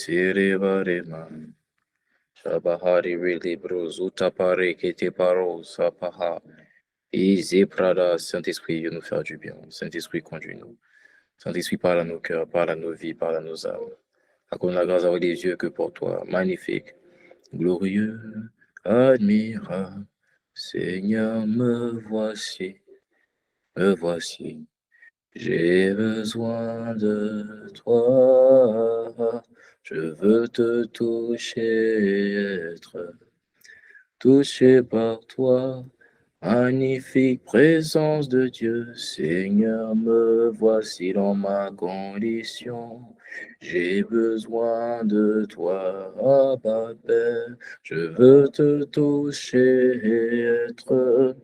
Sirivarema. Shabahari Vili Bruzuta Pare Kete Paro Sapaha. Easy Prada, Saint-Esprit, viens nous faire du bien. Saint-Esprit, conduis-nous. Saint-Esprit, parle à nos cœurs, parle à nos vies, parle à nos âmes. Accorde la grâce avec des yeux que pour toi. Magnifique, glorieux, admirable. Seigneur, me voici, me voici. J'ai besoin de toi. Je veux te toucher, être touché par toi. Magnifique présence de Dieu, Seigneur, me voici dans ma condition. J'ai besoin de toi, Abba Père. Je veux te toucher, être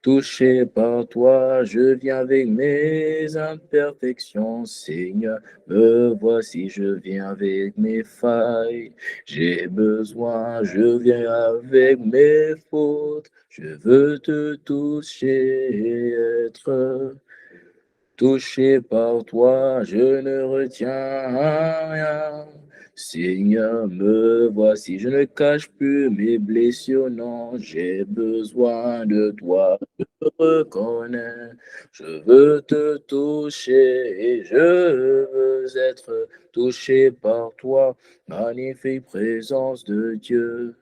touché par toi. Je viens avec mes imperfections, Seigneur. Me voici, je viens avec mes failles. J'ai besoin, je viens avec mes fautes. Je veux te toucher, être touché par toi, je ne retiens rien. Seigneur, me voici, je ne cache plus mes blessures, non, j'ai besoin de toi, je te reconnais. Je veux te toucher et je veux être touché par toi, magnifique présence de Dieu.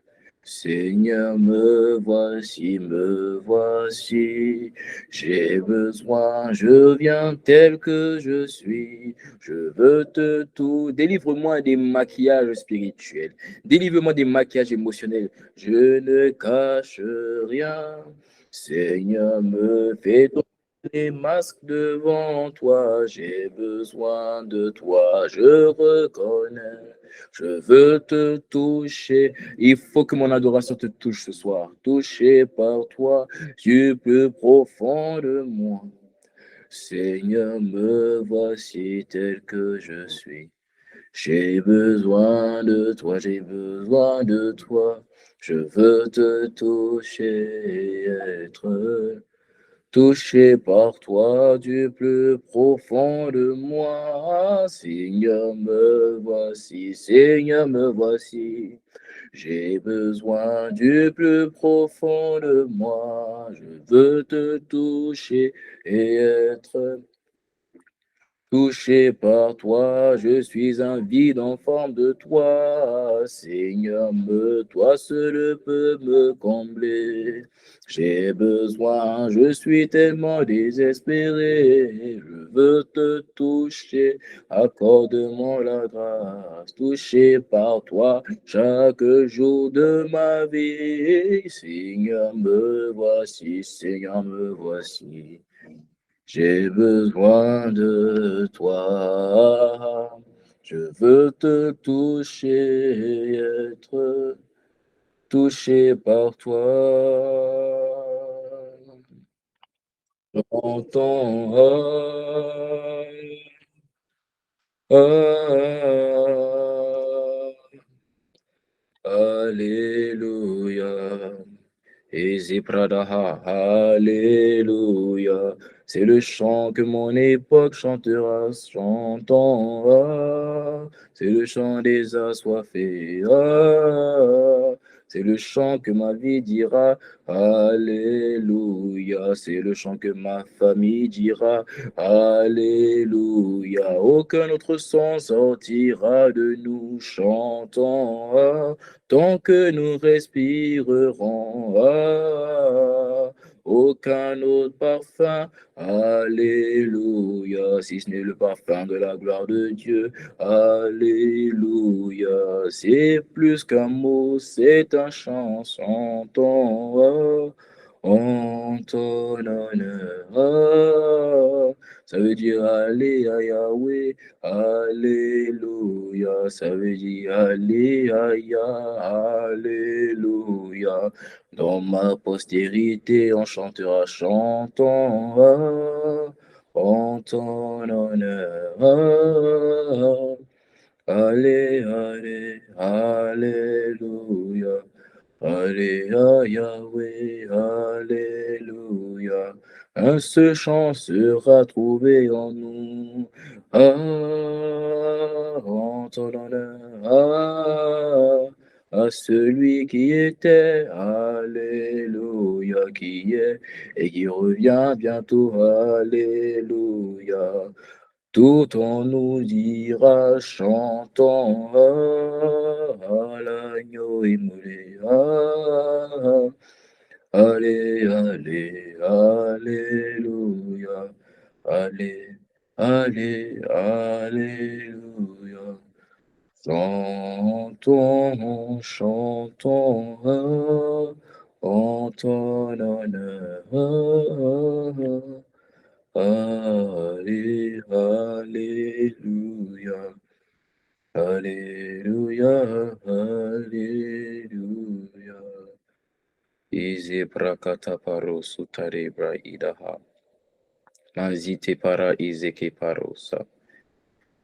Seigneur, me voici, me voici. J'ai besoin, je viens tel que je suis. Je veux te tout. Délivre-moi des maquillages spirituels. Délivre-moi des maquillages émotionnels. Je ne cache rien. Seigneur, me fais tomber les masques devant toi. J'ai besoin de toi. Je reconnais. Je veux te toucher. Il faut que mon adoration te touche ce soir. Touché par toi du plus profond de moi. Seigneur, me voici tel que je suis. J'ai besoin de toi, j'ai besoin de toi. Je veux te toucher, être touché par toi du plus profond de moi. Seigneur, me voici, Seigneur, me voici. J'ai besoin du plus profond de moi. Je veux te toucher et être touché par toi, je suis un vide en forme de toi. Seigneur, toi seul peux me combler. J'ai besoin, je suis tellement désespéré. Je veux te toucher, accorde-moi la grâce. Touché par toi chaque jour de ma vie. Seigneur, me voici, Seigneur, me voici. J'ai besoin de toi, je veux te toucher, être touché par toi. J'entends, Alléluia. Ezipradaha, Alléluia. C'est le chant que mon époque chantera, chantons. C'est le chant des assoiffés. C'est le chant que ma vie dira. Alléluia. C'est le chant que ma famille dira. Alléluia. Aucun autre son sortira de nous. Chantons. Tant que nous respirerons, aucun autre parfum, Alléluia, si ce n'est le parfum de la gloire de Dieu, Alléluia, c'est plus qu'un mot, c'est un chant, chantons en ton honneur. Ça veut dire aller à Yahweh, Alléluia, ça veut dire aller à Yah, Alléluia. Dans ma postérité, on chantera, chantons en ton honneur. Allez, allez, Alléluia. Allez à Yahweh, Alléluia. Un seul chant sera trouvé en nous. rend ton honneur à celui qui était, Alléluia, qui est et qui revient bientôt, Alléluia. Tout on nous dira, chantons à l'agneau immolé. Allez, allez, alléluia. Allez, allez, alléluia. Chantons, chantons en ton honneur. Allez, alléluia. Alléluia, alléluia. Ize prakata paro sutarebra idaha. Manzite para izeke parosa.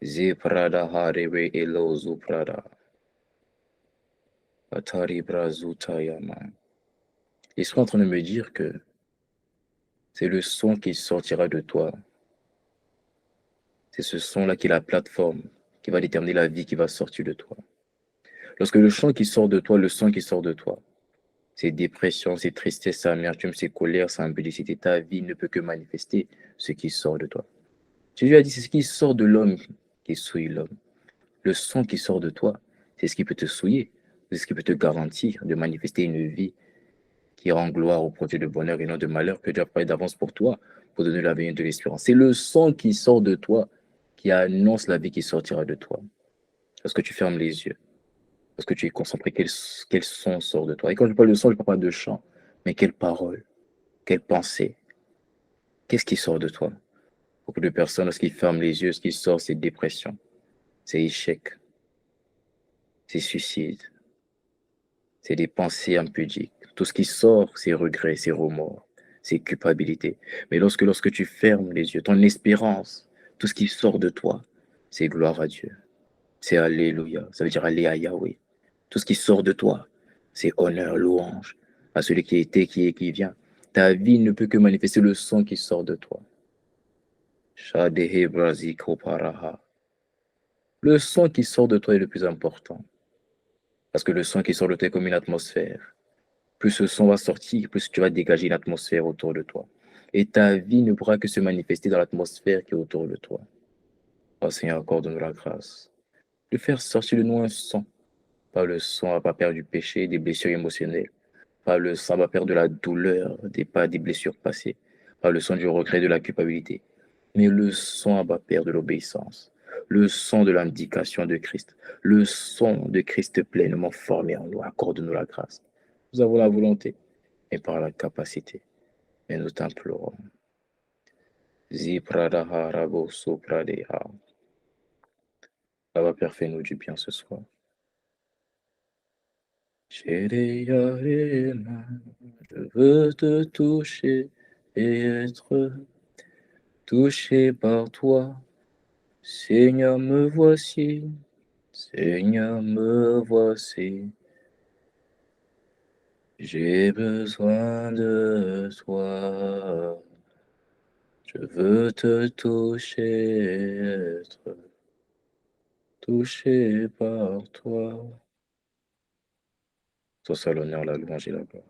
Ze prada harebe elo zuprada. Atari brazutayama. Ils sont en train de me dire que c'est le son qui sortira de toi. C'est ce son-là qui est la plateforme qui va déterminer la vie qui va sortir de toi. Lorsque le chant qui sort de toi, le son qui sort de toi, c'est dépression, c'est tristesse, c'est amertume, c'est colère, c'est impudicité, ta vie ne peut que manifester ce qui sort de toi. Jésus a dit, c'est ce qui sort de l'homme qui souille l'homme. Le son qui sort de toi, c'est ce qui peut te souiller, c'est ce qui peut te garantir de manifester une vie qui rend gloire au produit de bonheur et non de malheur que Dieu a préparé d'avance pour toi, pour donner l'avenir de l'espérance. C'est le son qui sort de toi qui annonce la vie qui sortira de toi. Lorsque tu fermes les yeux, lorsque tu es concentré, quel son sort de toi. Et quand je parle de son, je ne parle pas de chant, mais quelle parole, quelle pensée, qu'est-ce qui sort de toi? Beaucoup de personnes, lorsqu'ils ferment les yeux, ce qui sort, c'est dépression, c'est échec, c'est suicide, c'est des pensées impudiques. Tout ce qui sort, c'est regret, c'est remords, c'est culpabilité. Mais lorsque tu fermes les yeux, ton espérance, tout ce qui sort de toi, c'est gloire à Dieu. C'est Alléluia. Ça veut dire aller à Yahweh. Tout ce qui sort de toi, c'est honneur, louange à celui qui était, qui est, qui vient. Ta vie ne peut que manifester le son qui sort de toi. Le son qui sort de toi est le plus important. Parce que le son qui sort de toi est comme une atmosphère. Plus ce son va sortir, plus tu vas dégager une atmosphère autour de toi. Et ta vie ne pourra que se manifester dans l'atmosphère qui est autour de toi. Oh Seigneur, accorde-nous la grâce de faire sortir de nous un son. Pas le son à pas perdre du péché, des blessures émotionnelles. Pas le son à pas perdre de la douleur, des blessures passées. Pas le son du regret, de la culpabilité. Mais le son à pas perdre de l'obéissance. Le son de l'indication de Christ. Le son de Christ pleinement formé en nous. Accorde-nous la grâce. Nous avons la volonté et par la capacité. Et nous t'implorons. Zipradaha rabo sopradeha. Papa Père, fais-nous du bien ce soir. Chérie, je veux te toucher et être touché par toi. Seigneur, me voici. Seigneur, me voici. J'ai besoin de toi. Je veux te toucher, être touché par toi. Toi seul l'honneur, la louange et la gloire.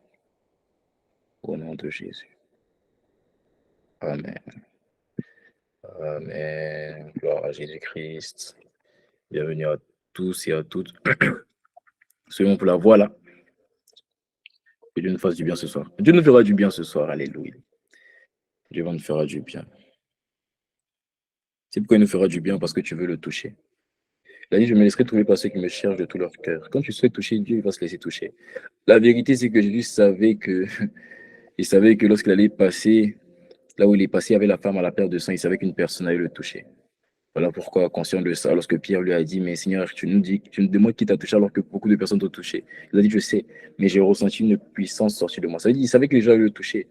Au nom de Jésus. Amen. Amen. Gloire à Jésus-Christ. Bienvenue à tous et à toutes. Soyons pour la voix là. Que Dieu nous fasse du bien ce soir. Dieu nous fera du bien ce soir. Alléluia. Dieu va nous fera du bien. C'est pourquoi il nous fera du bien, parce que tu veux le toucher. Il a dit, je me laisserai trouver par ceux qui me cherchent de tout leur cœur. Quand tu souhaites toucher Dieu, il va se laisser toucher. La vérité, c'est que Jésus savait que, il savait que lorsqu'il allait passer, là où il est passé avec la femme à la perte de sang, il savait qu'une personne allait le toucher. Voilà pourquoi, conscient de ça, lorsque Pierre lui a dit, mais Seigneur, tu nous demandes qui t'a touché alors que beaucoup de personnes t'ont touché. Il a dit, je sais, mais j'ai ressenti une puissance sortir de moi. Ça veut dire, il savait que les gens allaient le toucher,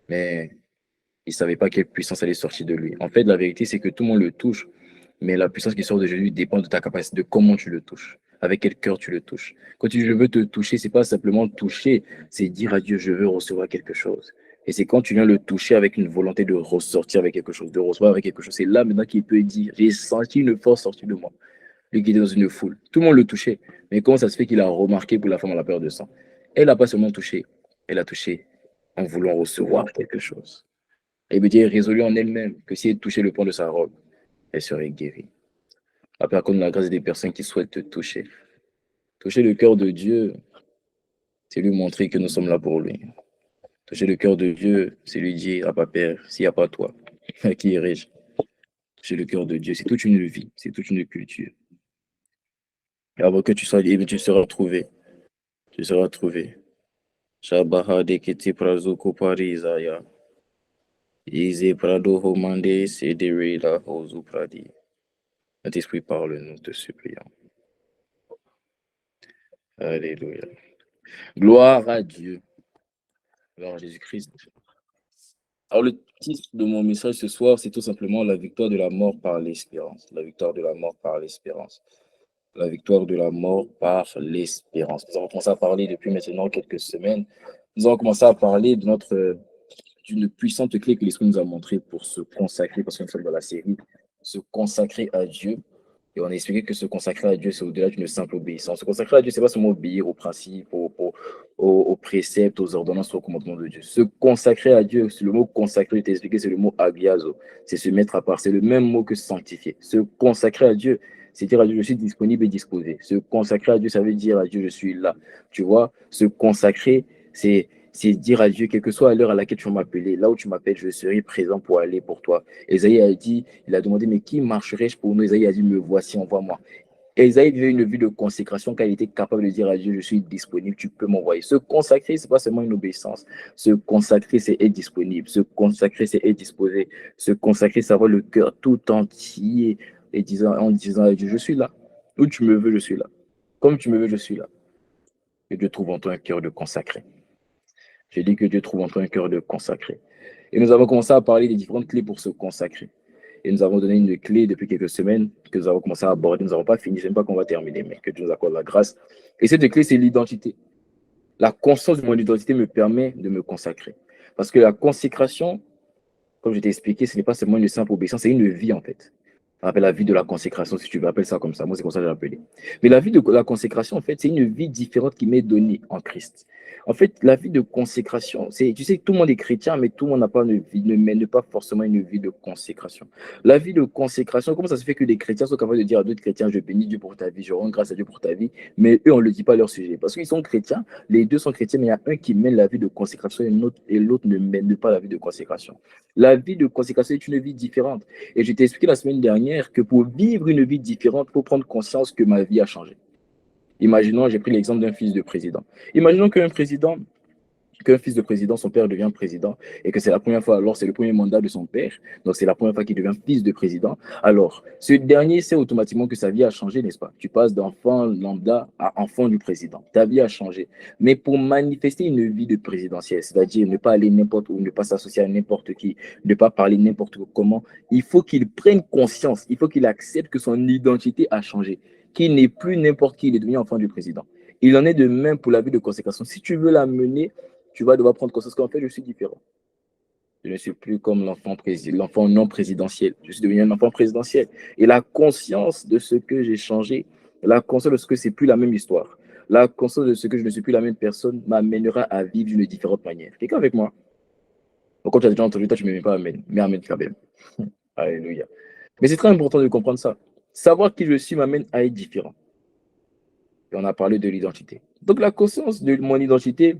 mais il ne savait pas quelle puissance allait sortir de lui. En fait, la vérité, c'est que tout le monde le touche, mais la puissance qui sort de Jésus dépend de ta capacité, de comment tu le touches, avec quel cœur tu le touches. Quand tu dis, je veux te toucher, c'est pas simplement toucher, c'est dire à Dieu, je veux recevoir quelque chose. Et c'est quand tu viens le toucher avec une volonté de ressortir avec quelque chose, de recevoir avec quelque chose. C'est là maintenant qu'il peut dire, j'ai senti une force sortir de moi. Lui qui était dans une foule. Tout le monde le touchait. Mais comment ça se fait qu'il a remarqué pour la femme à la peur de sang? Elle n'a pas seulement touché, elle a touché en voulant recevoir quelque chose. Elle veut dire résolue en elle-même que si elle touchait le pan de sa robe, elle serait guérie. Après, à cause de la grâce des personnes qui souhaitent te toucher. Toucher le cœur de Dieu, c'est lui montrer que nous sommes là pour lui. Toucher le cœur de Dieu, c'est lui dire, ah, Père, s'il n'y a pas toi, qui irai-je? Toucher le cœur de Dieu, c'est toute une vie, c'est toute une culture. Et avant que tu sois libre, tu seras trouvé. Tu seras trouvé. Shabaha de Kiti Prazuko Parizaya. Ize Prado Homande Sederela Hozu Pradi. Saint-Esprit, parle-nous, te supplions. Alléluia. Gloire à Dieu. Gloire à Jésus-Christ. Alors, le titre de mon message ce soir, c'est tout simplement la victoire de la mort par l'espérance. La victoire de la mort par l'espérance. La victoire de la mort par l'espérance. Nous avons commencé à parler depuis maintenant quelques semaines. Nous avons commencé à parler d'une puissante clé que l'Esprit nous a montrée pour se consacrer, parce que nous sommes dans la série, se consacrer à Dieu. Et on a expliqué que se consacrer à Dieu, c'est au-delà d'une simple obéissance. Se consacrer à Dieu, c'est pas seulement obéir aux principes, aux préceptes, aux ordonnances, aux commandements de Dieu. Se consacrer à Dieu, c'est le mot consacrer, je t'ai expliqué, c'est le mot agiazo. C'est se mettre à part. C'est le même mot que sanctifier. Se consacrer à Dieu, c'est dire à Dieu, je suis disponible et disposé. Se consacrer à Dieu, ça veut dire à Dieu, je suis là. Tu vois, se consacrer, c'est dire à Dieu, quelle que soit l'heure à laquelle tu vas m'appeler, là où tu m'appelles, je serai présent pour aller pour toi. Esaïe a dit, il a demandé, mais qui marcherai-je pour nous? Esaïe a dit, me voici, envoie-moi. Esaïe vivait une vie de consécration car il était capable de dire à Dieu, je suis disponible, tu peux m'envoyer. Se consacrer, ce n'est pas seulement une obéissance. Se consacrer, c'est être disponible. Se consacrer, c'est être disposé. Se consacrer, c'est avoir le cœur tout entier et en disant à Dieu, je suis là. Où tu me veux, je suis là. Comme tu me veux, je suis là. Et Dieu trouve en toi un cœur de consacré. J'ai dit que Dieu trouve en toi un cœur de consacré. Et nous avons commencé à parler des différentes clés pour se consacrer. Et nous avons donné une clé depuis quelques semaines que nous avons commencé à aborder. Nous n'avons pas fini, je ne sais pas qu'on va terminer, mais que Dieu nous accorde la grâce. Et cette clé, c'est l'identité. La conscience de mon identité me permet de me consacrer. Parce que la consécration, comme je t'ai expliqué, ce n'est pas seulement une simple obéissance, c'est une vie en fait. On appelle la vie de la consécration, si tu veux appeler ça comme ça. Moi, c'est comme ça que j'ai appelé. Mais la vie de la consécration, en fait, c'est une vie différente qui m'est donnée en Christ. En fait, la vie de consécration, c'est, tu sais, tout le monde est chrétien, mais tout le monde n'a pas une vie, ne mène pas forcément une vie de consécration. La vie de consécration, comment ça se fait que les chrétiens sont capables de dire à d'autres chrétiens, je bénis Dieu pour ta vie, je rends grâce à Dieu pour ta vie, mais eux, on ne le dit pas à leur sujet. Parce qu'ils sont chrétiens, les deux sont chrétiens, mais il y a un qui mène la vie de consécration et l'autre ne mène pas la vie de consécration. La vie de consécration est une vie différente. Et je t'ai expliqué la semaine dernière que pour vivre une vie différente, il faut prendre conscience que ma vie a changé. Imaginons, j'ai pris l'exemple d'un fils de président. Imaginons qu'un fils de président, son père devient président et que c'est la première fois, alors c'est le premier mandat de son père, donc c'est la première fois qu'il devient fils de président. Alors, ce dernier sait automatiquement que sa vie a changé, n'est-ce pas? Tu passes d'enfant lambda à enfant du président. Ta vie a changé. Mais pour manifester une vie de présidentielle, c'est-à-dire ne pas aller n'importe où, ne pas s'associer à n'importe qui, ne pas parler n'importe comment, il faut qu'il prenne conscience, il faut qu'il accepte que son identité a changé, qu'il n'est plus n'importe qui, il est devenu enfant du président. Il en est de même pour la vie de consécration. Si tu veux la mener, tu vas devoir prendre conscience qu'en fait, je suis différent. Je ne suis plus comme l'enfant non présidentiel. Je suis devenu un enfant présidentiel. Et la conscience de ce que j'ai changé, la conscience de ce que c'est plus la même histoire, la conscience de ce que je ne suis plus la même personne m'amènera à vivre d'une différente manière. Quelqu'un avec moi? Donc, quand tu as déjà entendu, toi, tu ne m'aimes pas, amen. Mais amen quand même. Alléluia. Mais c'est très important de comprendre ça. Savoir qui je suis m'amène à être différent. Et on a parlé de l'identité. Donc, la conscience de mon identité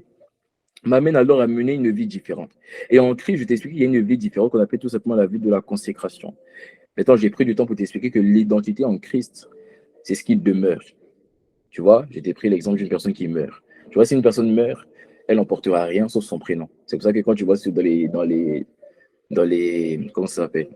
m'amène alors à mener une vie différente. Et en Christ, je t'explique qu'il y a une vie différente qu'on appelle tout simplement la vie de la consécration. Maintenant, j'ai pris du temps pour t'expliquer que l'identité en Christ, c'est ce qui demeure. Tu vois, j'ai pris l'exemple d'une personne qui meurt. Tu vois, si une personne meurt, elle n'emportera rien sauf son prénom. C'est pour ça que quand tu vois comment ça s'appelle?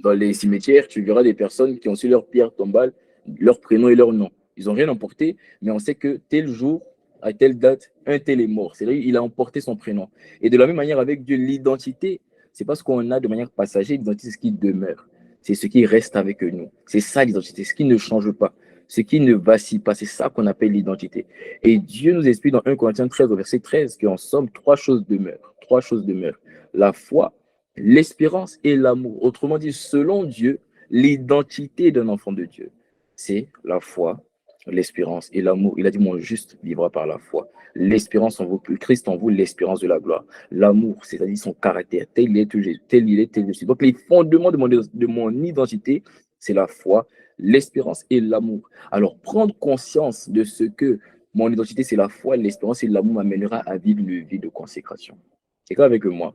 Dans les cimetières, tu verras des personnes qui ont sur leur pierre tombale leur prénom et leur nom. Ils n'ont rien emporté, mais on sait que tel jour, à telle date, un tel est mort. C'est-à-dire qu'il a emporté son prénom. Et de la même manière, avec Dieu, l'identité, c'est pas ce qu'on a de manière passagère, l'identité, c'est ce qui demeure. C'est ce qui reste avec nous. C'est ça l'identité, ce qui ne change pas, ce qui ne vacille pas. C'est ça qu'on appelle l'identité. Et Dieu nous explique dans 1 Corinthiens 13, au verset 13, qu'en somme, trois choses demeurent. Trois choses demeurent. La foi, l'espérance et l'amour. Autrement dit, selon Dieu, L'identité d'un enfant de Dieu, c'est la foi, l'espérance et l'amour. Il a dit, mon juste vivra par la foi. L'espérance en vous, Christ en vous, l'espérance de la gloire. L'amour, c'est-à-dire son caractère, tel il est, tel il est, tel je suis. Donc les fondements de mon identité, c'est la foi, l'espérance et l'amour. Alors prendre conscience de ce que mon identité, c'est la foi, l'espérance et l'amour m'amènera à vivre une vie de consécration. C'est quoi avec moi?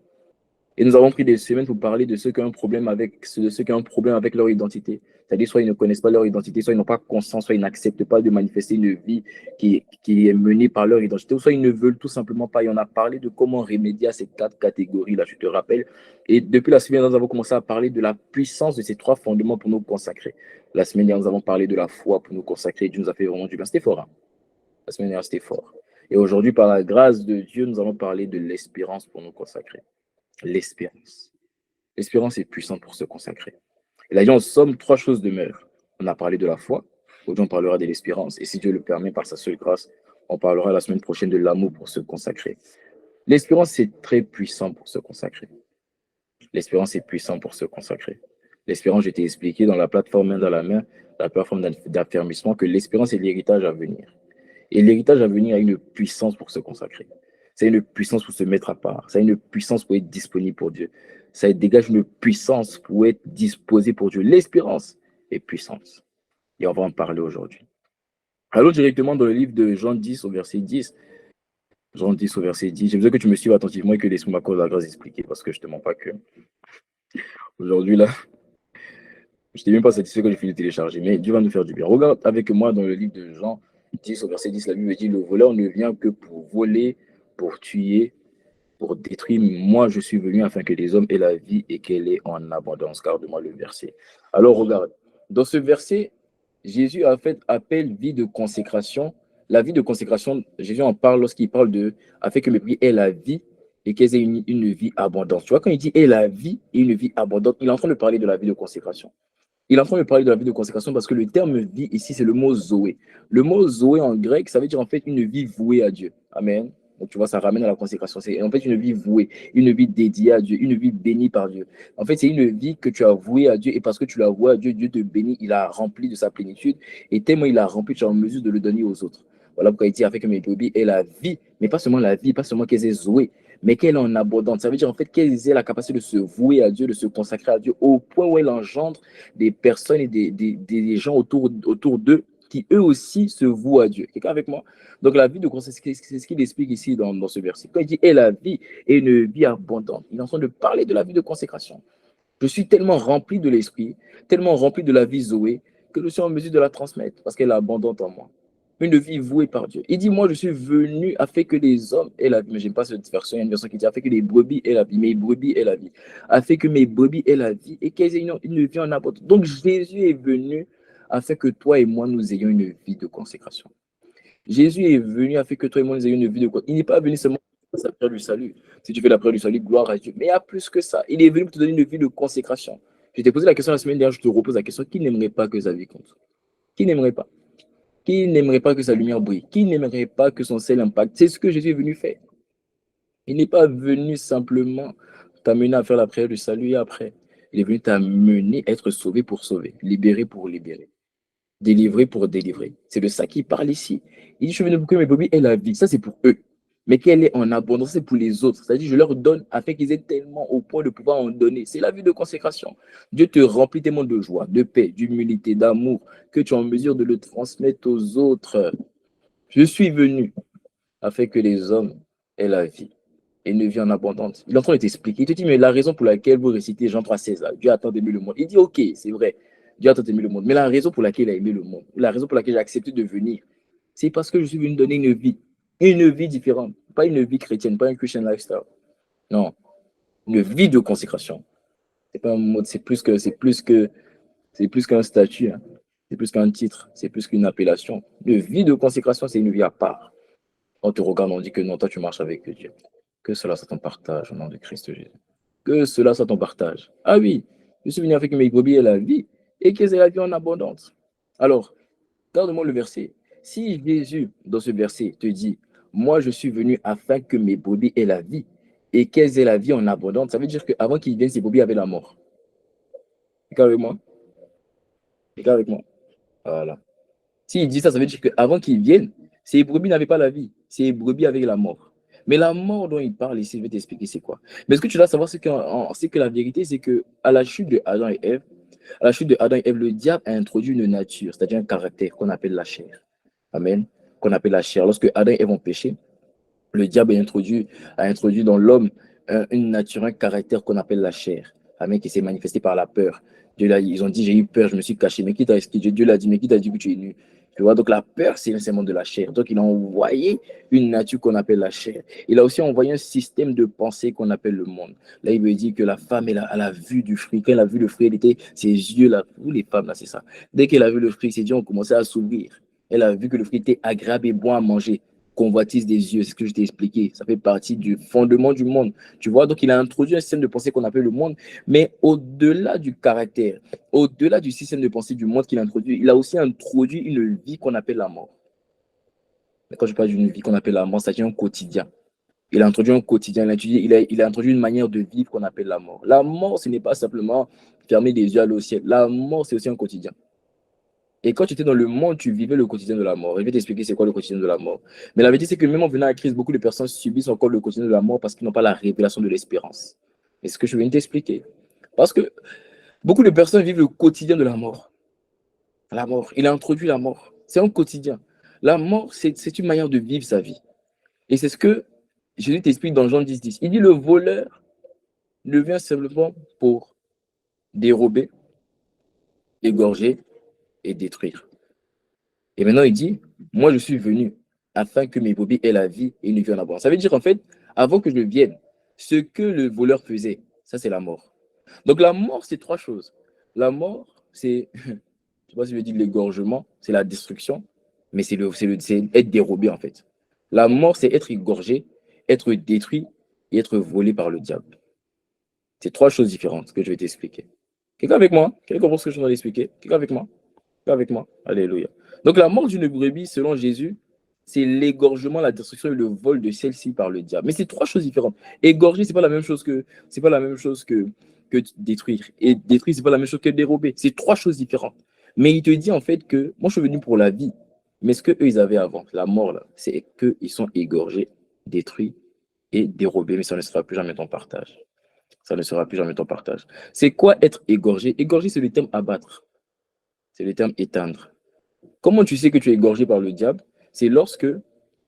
Et nous avons pris des semaines pour parler de ceux qui ont un problème avec, de ceux qui ont un problème avec leur identité. C'est-à-dire, soit ils ne connaissent pas leur identité, soit ils n'ont pas conscience, soit ils n'acceptent pas de manifester une vie qui est menée par leur identité, ou soit ils ne veulent tout simplement pas. Et on a parlé de comment remédier à ces 4 catégories-là, je te rappelle. Et depuis la semaine, nous avons commencé à parler de la puissance de ces 3 fondements pour nous consacrer. La semaine dernière, nous avons parlé de la foi pour nous consacrer. Dieu nous a fait vraiment du bien. C'était fort, hein? La semaine dernière, c'était fort. Et aujourd'hui, par la grâce de Dieu, nous allons parler de l'espérance pour nous consacrer. L'espérance. L'espérance est puissante pour se consacrer. Il a dit en somme 3 choses demeurent. On a parlé de la foi, aujourd'hui on parlera de l'espérance. Et si Dieu le permet, par sa seule grâce, on parlera la semaine prochaine de l'amour pour se consacrer. L'espérance est très puissant pour se consacrer. L'espérance est puissant pour se consacrer. L'espérance, je t'ai expliqué dans la plateforme main dans la main, la plateforme d'affermissement, que l'espérance est l'héritage à venir. Et l'héritage à venir a une puissance pour se consacrer. C'est une puissance pour se mettre à part. Ça a une puissance pour être disponible pour Dieu. Ça dégage une puissance pour être disposé pour Dieu. L'espérance est puissance. Et on va en parler aujourd'hui. Allons directement dans le livre de Jean 10 au verset 10. Jean 10 au verset 10. J'ai besoin que tu me suives attentivement et que l'esprit m'accorde la grâce d'expliquer parce que je ne te mens pas que aujourd'hui, là, je n'étais même pas satisfait quand j'ai fini de télécharger. Mais Dieu va nous faire du bien. Regarde avec moi dans le livre de Jean 10 au verset 10. La Bible dit, le voleur ne vient que pour voler, pour tuer, pour détruire. Moi, je suis venu afin que les hommes aient la vie et qu'elle est en abondance. Garde-moi le verset. Alors, regarde. Dans ce verset, Jésus a fait appel vie de consécration. La vie de consécration, Jésus en parle lorsqu'il parle de afin que mes prières aient la vie et qu'elles aient une vie abondante. Tu vois, quand il dit aient la vie et une vie abondante, il est en train de parler de la vie de consécration. Il est en train de parler de la vie de consécration parce que le terme vie ici, c'est le mot Zoé. Le mot Zoé en grec, ça veut dire en fait une vie vouée à Dieu. Amen. Donc tu vois, ça ramène à la consécration. C'est en fait une vie vouée, une vie dédiée à Dieu, une vie bénie par Dieu. En fait, c'est une vie que tu as vouée à Dieu et parce que tu l'as vouée à Dieu, Dieu te bénit, il a rempli de sa plénitude et tellement il a rempli, tu es en mesure de le donner aux autres. Voilà pourquoi il dit avec mes brebis et la vie, mais pas seulement la vie, pas seulement qu'elles aient Zoé, mais qu'elle est en abondance. Ça veut dire en fait qu'elles aient la capacité de se vouer à Dieu, de se consacrer à Dieu au point où elle engendre des personnes et des gens autour d'eux qui eux aussi se vouent à Dieu. Quelqu'un avec moi? Donc la vie de consécration, c'est ce qu'il explique ici dans ce verset. Quand il dit et la vie et une vie abondante, il est en train de parler de la vie de consécration. Je suis tellement rempli de l'esprit, tellement rempli de la vie Zoé, que je suis en mesure de la transmettre parce qu'elle est abondante en moi. Une vie vouée par Dieu. Il dit, moi, je suis venu afin que les hommes aient la vie. Mais je n'aime pas cette version. Il y a une version qui dit, afin que les brebis aient la vie. Mes brebis aient la vie. Afin que mes brebis aient la vie et qu'elles aient une vie en abondance. Donc, Jésus est venu afin que toi et moi, nous ayons une vie de consécration. Jésus est venu afin que toi et moi, nous ayons une vie de consécration. Il n'est pas venu seulement pour la prière du salut. Si tu fais la prière du salut, gloire à Dieu. Mais il y a plus que ça. Il est venu pour te donner une vie de consécration. Je t'ai posé la question la semaine dernière, je te repose la question. Qui n'aimerait pas que sa vie compte? Qui n'aimerait pas? Qui n'aimerait pas que sa lumière brille? Qui n'aimerait pas que son sel impacte? C'est ce que Jésus est venu faire. Il n'est pas venu simplement t'amener à faire la prière du salut et après. Il est venu t'amener à être sauvé pour sauver, libéré pour libérer, délivré pour délivrer. C'est de ça qu'il parle ici. Il dit, je suis venu pour que mes brebis aient la vie. Ça, c'est pour eux. Mais qu'elle est en abondance, c'est pour les autres. C'est-à-dire, je leur donne afin qu'ils aient tellement au point de pouvoir en donner. C'est la vie de consécration. Dieu te remplit tellement de joie, de paix, d'humilité, d'amour, que tu es en mesure de le transmettre aux autres. Je suis venu afin que les hommes aient la vie et une vie en abondance. Il est en train de t'expliquer. Il te dit, mais la raison pour laquelle vous récitez Jean 3,16, Dieu a tant aimé le monde. Il dit, ok, c'est vrai, Dieu a tant aimé le monde. Mais la raison pour laquelle il a aimé le monde, la raison pour laquelle j'ai accepté de venir, c'est parce que je suis venu donner une vie différente. Pas une vie chrétienne, pas un Christian lifestyle. Non, une vie de consécration. C'est pas un mode, c'est plus qu'un statut, hein. C'est plus qu'un titre, c'est plus qu'une appellation. Une vie de consécration, c'est une vie à part. On te regarde, on dit que non, toi tu marches avec Dieu. Que cela soit ton partage au nom de Christ Jésus. Que cela soit ton partage. Ah oui, je suis venu avec mes brebis et la vie, et qu'ils aient la vie en abondance. Alors, garde-moi le verset. Si Jésus, dans ce verset, te dit, moi je suis venu afin que mes brebis aient la vie, et qu'elles aient la vie en abondance, ça veut dire qu'avant qu'ils viennent, ces brebis avaient la mort. Carrément. Quelqu'un avec moi? Voilà. S'il dit ça, ça veut dire qu'avant qu'il vienne, ces brebis n'avaient pas la vie. Ces brebis avaient la mort. Mais la mort dont il parle ici, je vais t'expliquer c'est quoi. Mais ce que tu dois savoir, c'est que la vérité, c'est que à la chute de Adam et Ève, à la chute de Adam et Ève, le diable a introduit une nature, c'est-à-dire un caractère qu'on appelle la chair. Amen. Qu'on appelle la chair. Lorsque Adam et Ève ont péché, le diable a introduit dans l'homme une nature, un caractère qu'on appelle la chair. Amen, qui s'est manifesté par la peur. Ils ont dit, j'ai eu peur, je me suis caché. Mais qui t'a expliqué? Dieu l'a dit, mais qui t'a dit que tu es nu? Tu vois, donc la peur, c'est un symbole de la chair. Donc il a envoyé une nature qu'on appelle la chair. Il a aussi envoyé un système de pensée qu'on appelle le monde. Là, il veut dire que la femme, elle a vu du fruit. Quand elle a vu le fruit, ses yeux, là, vous les femmes, là, c'est ça. Dès qu'elle a vu le fruit, ses yeux ont commencé à s'ouvrir. Elle a vu que le fruit était agréable et bon à manger. Convoitise des yeux, c'est ce que je t'ai expliqué. Ça fait partie du fondement du monde. Tu vois, donc il a introduit un système de pensée qu'on appelle le monde, mais au-delà du caractère, au-delà du système de pensée du monde qu'il a introduit, il a aussi introduit une vie qu'on appelle la mort. Mais quand je parle d'une vie qu'on appelle la mort, ça devient un quotidien. Il a introduit un quotidien, il a introduit une manière de vivre qu'on appelle la mort. La mort, ce n'est pas simplement fermer les yeux à au ciel. La mort, c'est aussi un quotidien. Et quand tu étais dans le monde, tu vivais le quotidien de la mort. Je vais t'expliquer c'est quoi le quotidien de la mort. Mais la vérité, c'est que même en venant à Christ, beaucoup de personnes subissent encore le quotidien de la mort parce qu'ils n'ont pas la révélation de l'espérance. Et ce que je viens de t'expliquer. Parce que beaucoup de personnes vivent le quotidien de la mort. La mort. Il a introduit la mort. C'est un quotidien. La mort, c'est une manière de vivre sa vie. Et c'est ce que Jésus t'explique dans Jean 10, 10. Il dit le voleur ne vient simplement pour dérober, égorger et détruire. Et maintenant, il dit, moi, je suis venu afin que mes brebis aient la vie et une vie en abondance. Ça veut dire, en fait, avant que je vienne, ce que le voleur faisait, ça, c'est la mort. Donc, la mort, c'est trois choses. La mort, c'est, je ne sais pas si je veux dire l'égorgement, c'est la destruction, mais c'est être dérobé, en fait. La mort, c'est être égorgé, être détruit et être volé par le diable. C'est trois choses différentes que je vais t'expliquer. Quelqu'un avec moi? Quelqu'un comprend ce que je suis en train d'expliquer? Quelqu'un avec moi? Avec moi. Alléluia. Donc la mort d'une brebis, selon Jésus, c'est l'égorgement, la destruction et le vol de celle-ci par le diable. Mais c'est trois choses différentes. Égorger, c'est pas la même chose que détruire. Et détruire, c'est pas la même chose que dérober. C'est trois choses différentes. Mais il te dit en fait que moi je suis venu pour la vie. Mais ce que eux ils avaient avant, la mort là, c'est qu'ils sont égorgés, détruits et dérobés. Mais ça ne sera plus jamais ton partage. Ça ne sera plus jamais ton partage. C'est quoi être égorgé? Égorgé, c'est le terme abattre. C'est le terme éteindre. Comment tu sais que tu es égorgé par le diable? C'est lorsque,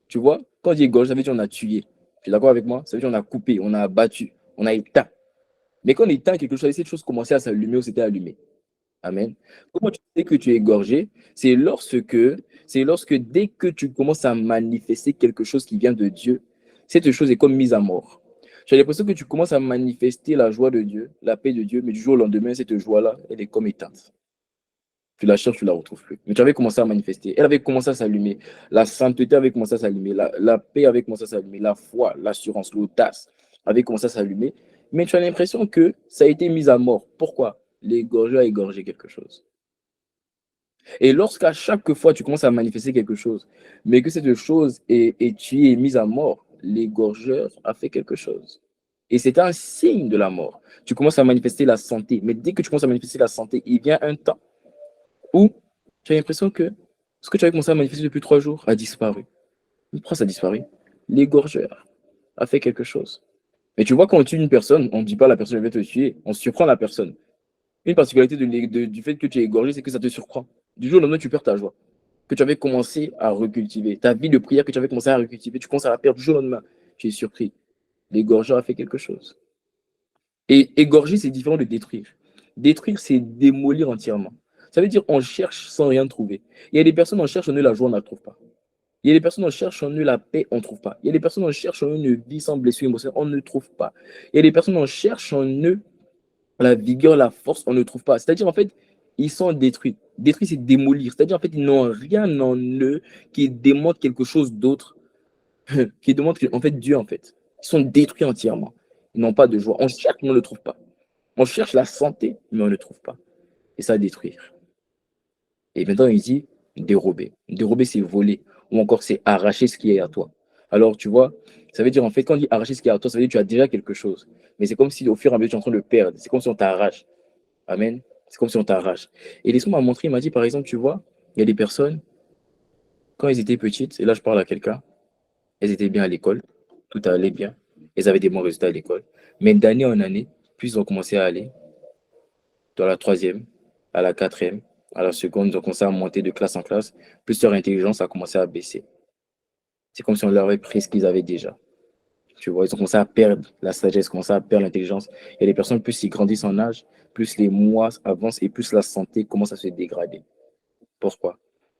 tu vois, quand on dit égorgé, ça veut dire qu'on a tué. Tu es d'accord avec moi? Ça veut dire qu'on a coupé, on a abattu, on a éteint. Mais quand on éteint quelque chose, cette chose commençait à s'allumer ou s'était allumé. Amen. Comment tu sais que tu es égorgé? C'est lorsque dès que tu commences à manifester quelque chose qui vient de Dieu, cette chose est comme mise à mort. J'ai l'impression que tu commences à manifester la joie de Dieu, la paix de Dieu, mais du jour au lendemain, cette joie-là, elle est comme éteinte. Tu la cherches, tu ne la retrouves plus. Mais tu avais commencé à manifester. Elle avait commencé à s'allumer. La sainteté avait commencé à s'allumer. La paix avait commencé à s'allumer. La foi, l'assurance, l'audace avait commencé à s'allumer. Mais tu as l'impression que ça a été mis à mort. Pourquoi? L'égorgeur a égorgé quelque chose. Et lorsqu'à chaque fois tu commences à manifester quelque chose, mais que cette chose est tuée et mise à mort, l'égorgeur a fait quelque chose. Et c'est un signe de la mort. Tu commences à manifester la santé. Mais dès que tu commences à manifester la santé, il vient un temps où tu as l'impression que ce que tu avais commencé à manifester depuis 3 jours a disparu. Pourquoi ça a disparu? L'égorgeur a fait quelque chose. Mais tu vois, quand on tue une personne, on ne dit pas la personne va te tuer, on surprend la personne. Une particularité du fait que tu es égorgé, c'est que ça te surprend. Du jour au lendemain, tu perds ta joie. Que tu avais commencé à recultiver. Ta vie de prière que tu avais commencé à recultiver, tu commences à la perdre du jour au lendemain. Tu es surpris. L'égorgeur a fait quelque chose. Et égorger, c'est différent de détruire. Détruire, c'est démolir entièrement. Ça veut dire on cherche sans rien trouver. Il y a des personnes, on cherche en eux la joie, on ne la trouve pas. Il y a des personnes, on cherche en eux la paix, on ne trouve pas. Il y a des personnes, on cherche en eux une vie sans blessure émotionnelle, on ne trouve pas. Il y a des personnes, on cherche en eux la vigueur, la force, on ne trouve pas. C'est-à-dire, en fait, ils sont détruits. Détruits, c'est démolir. C'est-à-dire, en fait, ils n'ont rien en eux qui démontre quelque chose d'autre, qui démontre, en fait, Dieu, en fait. Ils sont détruits entièrement. Ils n'ont pas de joie. On cherche, mais on ne le trouve pas. On cherche la santé, mais on ne le trouve pas. Et ça, détruire. Et maintenant, il dit dérober. Dérober, c'est voler. Ou encore, c'est arracher ce qui est à toi. Alors, tu vois, ça veut dire, en fait, quand on dit arracher ce qui est à toi, ça veut dire que tu as déjà quelque chose. Mais c'est comme si, au fur et à mesure, tu es en train de perdre. C'est comme si on t'arrache. Amen. C'est comme si on t'arrache. Et l'esprit m'a montré, il m'a dit, par exemple, tu vois, il y a des personnes, quand elles étaient petites, et là je parle à quelqu'un, elles étaient bien à l'école, tout allait bien, elles avaient des bons résultats à l'école. Mais d'année en année, plus ils ont commencé à aller dans la troisième, à la quatrième, à la seconde, ils ont commencé à monter de classe en classe, plus leur intelligence a commencé à baisser. C'est comme si on leur avait pris ce qu'ils avaient déjà. Tu vois, ils ont commencé à perdre la sagesse, commencé à perdre l'intelligence. Il y a des personnes, plus ils grandissent en âge, plus les mois avancent et plus la santé commence à se dégrader. Pourquoi?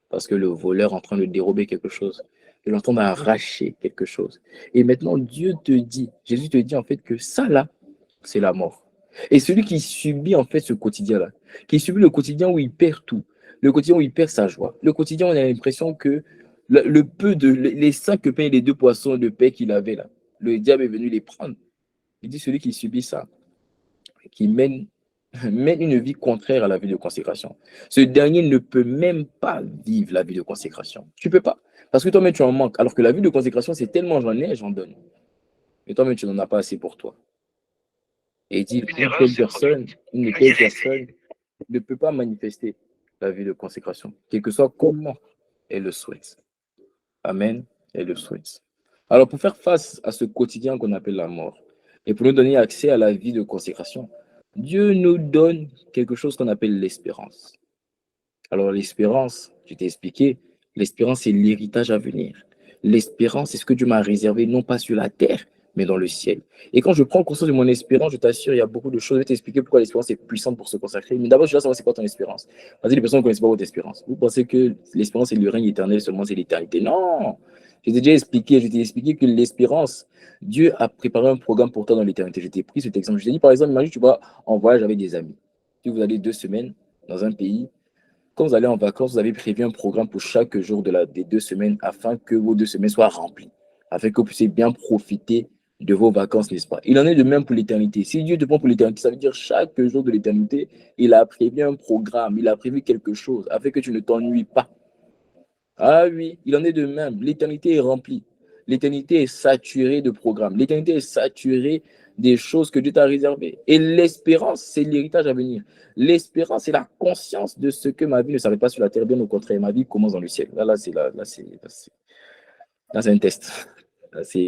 Parce que le voleur est en train de dérober quelque chose. Il est en train d'arracher quelque chose. Et maintenant, Dieu te dit, Jésus te dit en fait que ça là, c'est la mort. Et celui qui subit en fait ce quotidien-là, qui subit le quotidien où il perd tout, le quotidien où il perd sa joie, le quotidien où on a l'impression que le peu de les 5 pains et les 2 poissons de paix qu'il avait là, le diable est venu les prendre. Il dit celui qui subit ça, qui mène une vie contraire à la vie de consécration. Ce dernier ne peut même pas vivre la vie de consécration. Tu ne peux pas. Parce que toi-même, tu en manques. Alors que la vie de consécration, c'est tellement j'en ai, j'en donne. Mais toi-même, tu n'en as pas assez pour toi. Et il dit, une telle personne ne peut pas manifester la vie de consécration, quel que soit comment elle le souhaite. Amen. Elle le souhaite. Alors, pour faire face à ce quotidien qu'on appelle la mort, et pour nous donner accès à la vie de consécration, Dieu nous donne quelque chose qu'on appelle l'espérance. Alors, l'espérance, je t'ai expliqué, l'espérance, c'est l'héritage à venir. L'espérance, c'est ce que Dieu m'a réservé, non pas sur la terre, mais dans le ciel. Et quand je prends conscience de mon espérance, je t'assure, il y a beaucoup de choses. Je vais t'expliquer pourquoi l'espérance est puissante pour se consacrer. Mais d'abord, je dois savoir c'est quoi ton espérance. Parce que les personnes ne connaissent pas votre espérance. Vous pensez que l'espérance, c'est le règne éternel, seulement c'est l'éternité. Non! Je t'ai déjà expliqué, je t'ai expliqué que l'espérance, Dieu a préparé un programme pour toi dans l'éternité. Je t'ai pris cet exemple. Je t'ai dit, par exemple, imagine, tu vas en voyage avec des amis. Si vous allez 2 semaines dans un pays, quand vous allez en vacances, vous avez prévu un programme pour chaque jour des 2 semaines afin que vos 2 semaines soient remplies, afin que vous puissiez bien profiter de vos vacances, n'est-ce pas? Il en est de même pour l'éternité. Si Dieu te prend pour l'éternité, ça veut dire chaque jour de l'éternité, il a prévu un programme, il a prévu quelque chose afin que tu ne t'ennuies pas. Ah oui, il en est de même. L'éternité est remplie. L'éternité est saturée de programmes. L'éternité est saturée des choses que Dieu t'a réservées. Et l'espérance, c'est l'héritage à venir. L'espérance, c'est la conscience de ce que ma vie ne s'arrête pas sur la terre, bien au contraire. Ma vie commence dans le ciel. Là, c'est un test.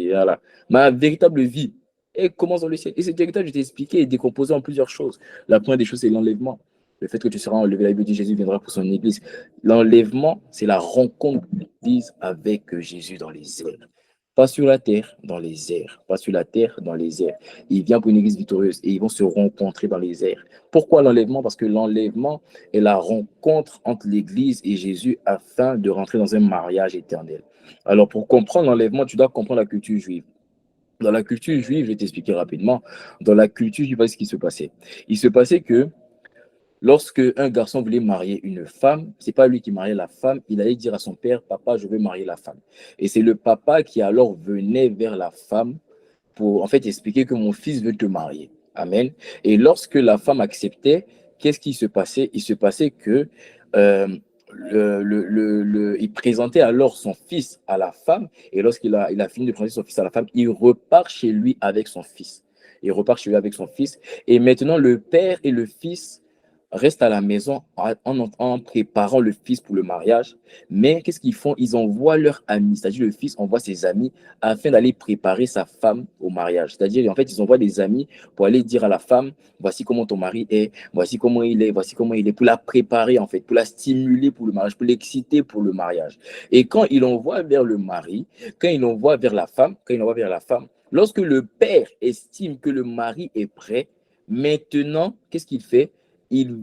Voilà. Ma véritable vie, elle commence dans le ciel. Et cet héritage, je t'ai expliqué, est décomposé en plusieurs choses. La première des choses, c'est l'enlèvement. Le fait que tu seras enlevé, la Bible dit Jésus viendra pour son église. L'enlèvement, c'est la rencontre de l'église avec Jésus dans les airs. Pas sur la terre, dans les airs. Pas sur la terre, dans les airs. Il vient pour une église victorieuse et ils vont se rencontrer dans les airs. Pourquoi l'enlèvement? Parce que l'enlèvement est la rencontre entre l'église et Jésus afin de rentrer dans un mariage éternel. Alors, pour comprendre l'enlèvement, tu dois comprendre la culture juive. Dans la culture juive, je vais t'expliquer rapidement. Dans la culture juive, ce qui se passait. Il se passait que lorsque un garçon voulait marier une femme, c'est pas lui qui mariait la femme, il allait dire à son père, papa, je veux marier la femme. Et c'est le papa qui alors venait vers la femme pour en fait expliquer que mon fils veut te marier. Amen. Et lorsque la femme acceptait, qu'est-ce qui se passait? Il se passait que euh, il présentait alors son fils à la femme, et il a fini de présenter son fils à la femme, il repart chez lui avec son fils. Il repart chez lui avec son fils, et maintenant le père et le fils restent à la maison en préparant le fils pour le mariage. Mais qu'est-ce qu'ils font? Ils envoient leurs amis, c'est-à-dire le fils envoie ses amis afin d'aller préparer sa femme au mariage. C'est-à-dire, en fait, ils envoient des amis pour aller dire à la femme, voici comment ton mari est, voici comment il est, voici comment il est, pour la préparer, en fait, pour la stimuler pour le mariage, pour l'exciter pour le mariage. Et quand il envoie vers le mari, quand il envoie vers la femme, lorsque le père estime que le mari est prêt, maintenant, qu'est-ce qu'il fait? Il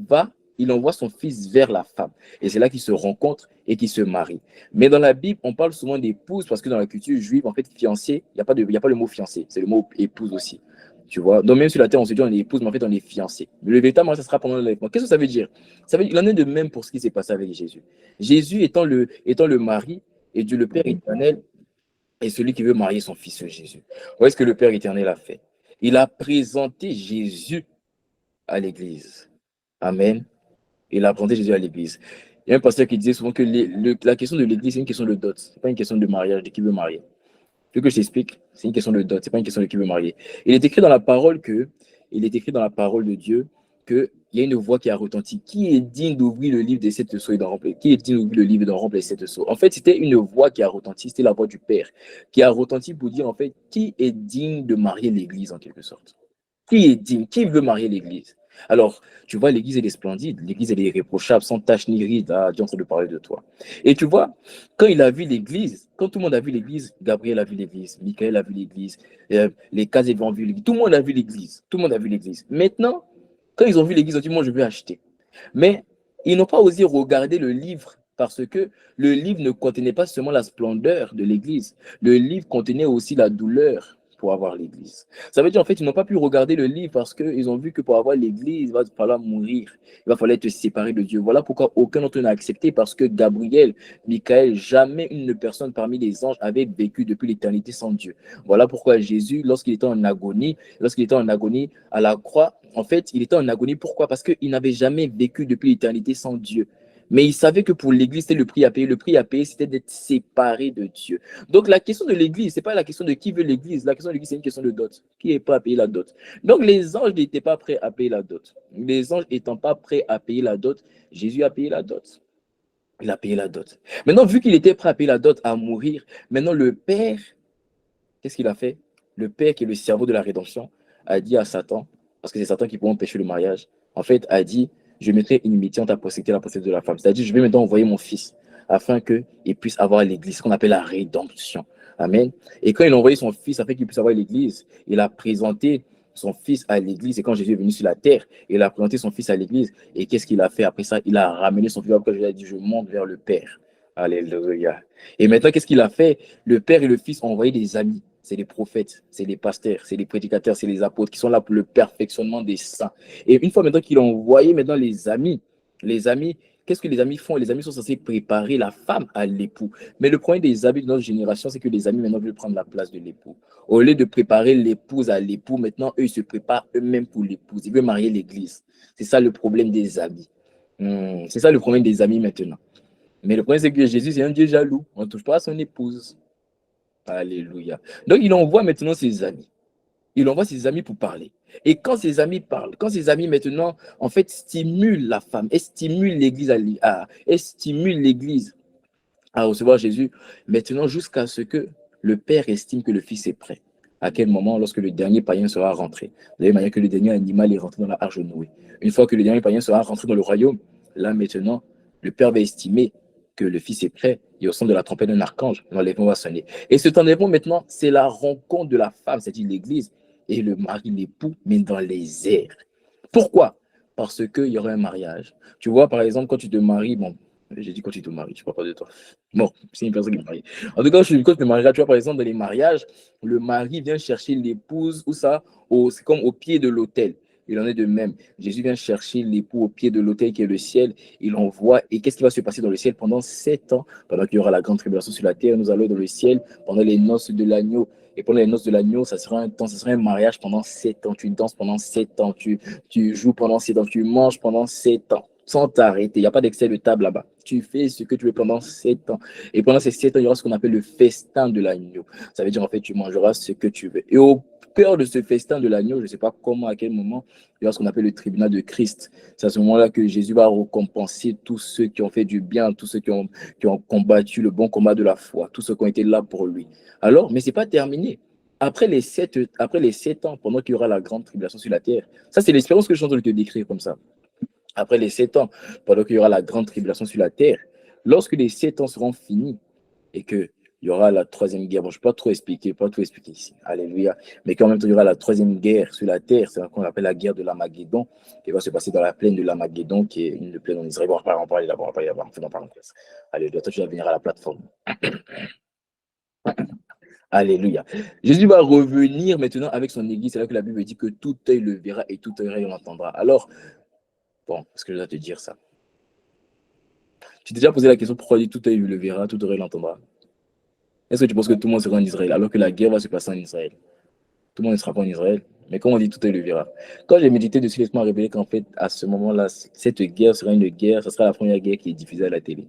envoie son fils vers la femme. Et c'est là qu'ils se rencontrent et qu'ils se marient. Mais dans la Bible, on parle souvent d'épouse parce que dans la culture juive, en fait, fiancé, il n'y a pas le mot fiancé, c'est le mot épouse aussi. Tu vois? Donc, même sur la terre, on se dit on est épouse, mais en fait, on est fiancé. Mais le véritable mariage, ça sera pendant l'enlèvement. Qu'est-ce que ça veut dire? Il en est de même pour ce qui s'est passé avec Jésus. Jésus étant le mari et Dieu le Père éternel est celui qui veut marier son fils Jésus. Vous voyez ce que le Père éternel a fait? Il a présenté Jésus à l'église. Amen. Il a présenté Jésus à l'église. Il y a un pasteur qui disait souvent que la question de l'église, c'est une question de dot. Ce n'est pas une question de mariage, de qui veut marier. Ce que je t'explique, c'est une question de dot, ce n'est pas une question de qui veut marier. Il est écrit dans la parole de Dieu que il y a une voix qui a retenti. Qui est digne d'ouvrir le livre des sept sceaux et d'en remplir? Qui est digne d'ouvrir le livre et d'en remplir les sept sceaux? En fait, c'était une voix qui a retenti, c'était la voix du Père, qui a retenti pour dire, en fait, qui est digne de marier l'Église, en quelque sorte. Qui est digne? Qui veut marier l'Église? Alors, tu vois, l'Église, elle est splendide. L'Église, elle est irréprochable, sans tache ni ride. Ah, Dieu est en train de parler de toi. Et tu vois, quand il a vu l'Église, quand tout le monde a vu l'Église, Gabriel a vu l'Église, Michael a vu l'Église, les Casés ont vu l'Église. Tout le monde a vu l'Église. Tout le monde a vu l'Église. Maintenant, quand ils ont vu l'Église, ils ont dit, moi, je vais acheter. Mais ils n'ont pas osé regarder le livre parce que le livre ne contenait pas seulement la splendeur de l'Église. Le livre contenait aussi la douleur pour avoir l'Église. Ça veut dire, en fait, ils n'ont pas pu regarder le livre parce qu'ils ont vu que pour avoir l'Église, il va falloir mourir. Il va falloir être séparé de Dieu. Voilà pourquoi aucun d'entre eux n'a accepté, parce que Gabriel, Michael, jamais une personne parmi les anges avait vécu depuis l'éternité sans Dieu. Voilà pourquoi Jésus, lorsqu'il était en agonie à la croix, en fait, il était en agonie. Pourquoi? Parce qu'il n'avait jamais vécu depuis l'éternité sans Dieu. Mais il savait que pour l'Église, c'était le prix à payer. Le prix à payer, c'était d'être séparé de Dieu. Donc, la question de l'Église, ce n'est pas la question de qui veut l'Église. La question de l'Église, c'est une question de dot. Qui est prêt à payer la dot? Donc, les anges n'étaient pas prêts à payer la dot. Les anges n'étant pas prêts à payer la dot, Jésus a payé la dot. Il a payé la dot. Maintenant, vu qu'il était prêt à payer la dot, à mourir, maintenant le Père, qu'est-ce qu'il a fait? Le Père, qui est le cerveau de la rédemption, a dit à Satan, parce que c'est Satan qui peut empêcher le mariage, en fait, a dit, je mettrai une inimitié entre ta postérité et la postérité de la femme. C'est-à-dire, je vais maintenant envoyer mon fils afin qu'il puisse avoir l'église, ce qu'on appelle la rédemption. Amen. Et quand il a envoyé son fils afin qu'il puisse avoir l'église, il a présenté son fils à l'église. Et quand Jésus est venu sur la terre, il a présenté son fils à l'église. Et qu'est-ce qu'il a fait après ça? Il a ramené son fils. Après, Jésus a dit, je monte vers le Père. Alléluia. Et maintenant, qu'est-ce qu'il a fait? Le Père et le Fils ont envoyé des amis. C'est les prophètes, c'est les pasteurs, c'est les prédicateurs, c'est les apôtres qui sont là pour le perfectionnement des saints. Et une fois maintenant qu'il a envoyé maintenant les amis, qu'est-ce que les amis font? Les amis sont censés préparer la femme à l'époux. Mais le problème des amis de notre génération, c'est que les amis maintenant veulent prendre la place de l'époux. Au lieu de préparer l'épouse à l'époux, maintenant, eux, ils se préparent eux-mêmes pour l'épouse. Ils veulent marier l'église. C'est ça le problème des amis. C'est ça le problème des amis maintenant. Mais le problème, c'est que Jésus, c'est un Dieu jaloux. On ne touche pas à son épouse. Alléluia. Donc, il envoie maintenant ses amis. Il envoie ses amis pour parler. Et quand ses amis parlent, quand ses amis maintenant, en fait, stimulent la femme, et stimulent l'Église à recevoir Jésus, maintenant jusqu'à ce que le Père estime que le Fils est prêt. À quel moment? Lorsque le dernier païen sera rentré. De la même manière que le dernier animal est rentré dans la arche de Noé. Une fois que le dernier païen sera rentré dans le royaume, là maintenant, le Père va estimer que le Fils est prêt, et au son de la trompette d'un archange, l'enlèvement va sonner. Et cet enlèvement maintenant, c'est la rencontre de la femme, c'est-à-dire l'Église, et le mari, l'époux, mais dans les airs. Pourquoi? Parce qu'il y aura un mariage. Tu vois, par exemple, quand tu te maries, bon, j'ai dit quand tu te maries, je ne parle pas de toi. Bon, c'est une personne qui est mariée. En tout cas, quand tu te marieras, tu vois, par exemple, dans les mariages, le mari vient chercher l'épouse, ou ça, c'est comme au pied de l'autel. Il en est de même. Jésus vient chercher l'époux au pied de l'autel qui est le ciel. Il envoie. Et qu'est-ce qui va se passer dans le ciel pendant 7 ans? Pendant qu'il y aura la grande tribulation sur la terre, nous allons dans le ciel pendant les noces de l'agneau. Et pendant les noces de l'agneau, ça sera un temps, ça sera un mariage pendant 7 ans. Tu danses pendant 7 ans. Tu joues pendant 7 ans. Tu manges pendant 7 ans. Sans t'arrêter. Il n'y a pas d'excès de table là-bas. Tu fais ce que tu veux pendant 7 ans. Et pendant ces 7 ans, il y aura ce qu'on appelle le festin de l'agneau. Ça veut dire, en fait, tu mangeras ce que tu veux. Et au cœur de ce festin de l'agneau, je ne sais pas comment, à quel moment, il y aura ce qu'on appelle le tribunal de Christ. C'est à ce moment-là que Jésus va récompenser tous ceux qui ont fait du bien, tous ceux qui ont combattu le bon combat de la foi, tous ceux qui ont été là pour lui. Alors, mais ce n'est pas terminé. Après les 7 ans, pendant qu'il y aura la grande tribulation sur la terre, ça c'est l'espérance que je suis en train de te décrire comme ça. Après les 7 ans, pendant qu'il y aura la grande tribulation sur la terre, lorsque les 7 ans seront finis et qu'il y aura la troisième guerre, bon, je ne vais pas tout expliquer ici, alléluia, mais qu'en même temps, il y aura la troisième guerre sur la terre, c'est ce qu'on appelle la guerre de l'Armageddon, qui va se passer dans la plaine de l'Armageddon, qui est une plaine en Israël. Bon, on va parler là-bas, on fait dans parenthèse. Alléluia, toi, tu vas venir à la plateforme. Alléluia. Jésus va revenir maintenant avec son église. C'est là que la Bible dit que tout œil le verra et tout œil l'entendra. Alors, bon, est-ce que je dois te dire ça? Tu t'es déjà posé la question pourquoi dit tout œil le verra, tout oreille l'entendra? Est-ce que tu penses que tout le monde sera en Israël alors que la guerre va se passer en Israël? Tout le monde ne sera pas en Israël. Mais comme on dit, tout œil le verra. Quand j'ai médité dessus, l'Esprit m'a révélé qu'en fait, à ce moment-là, cette guerre sera une guerre, ce sera la première guerre qui est diffusée à la télé.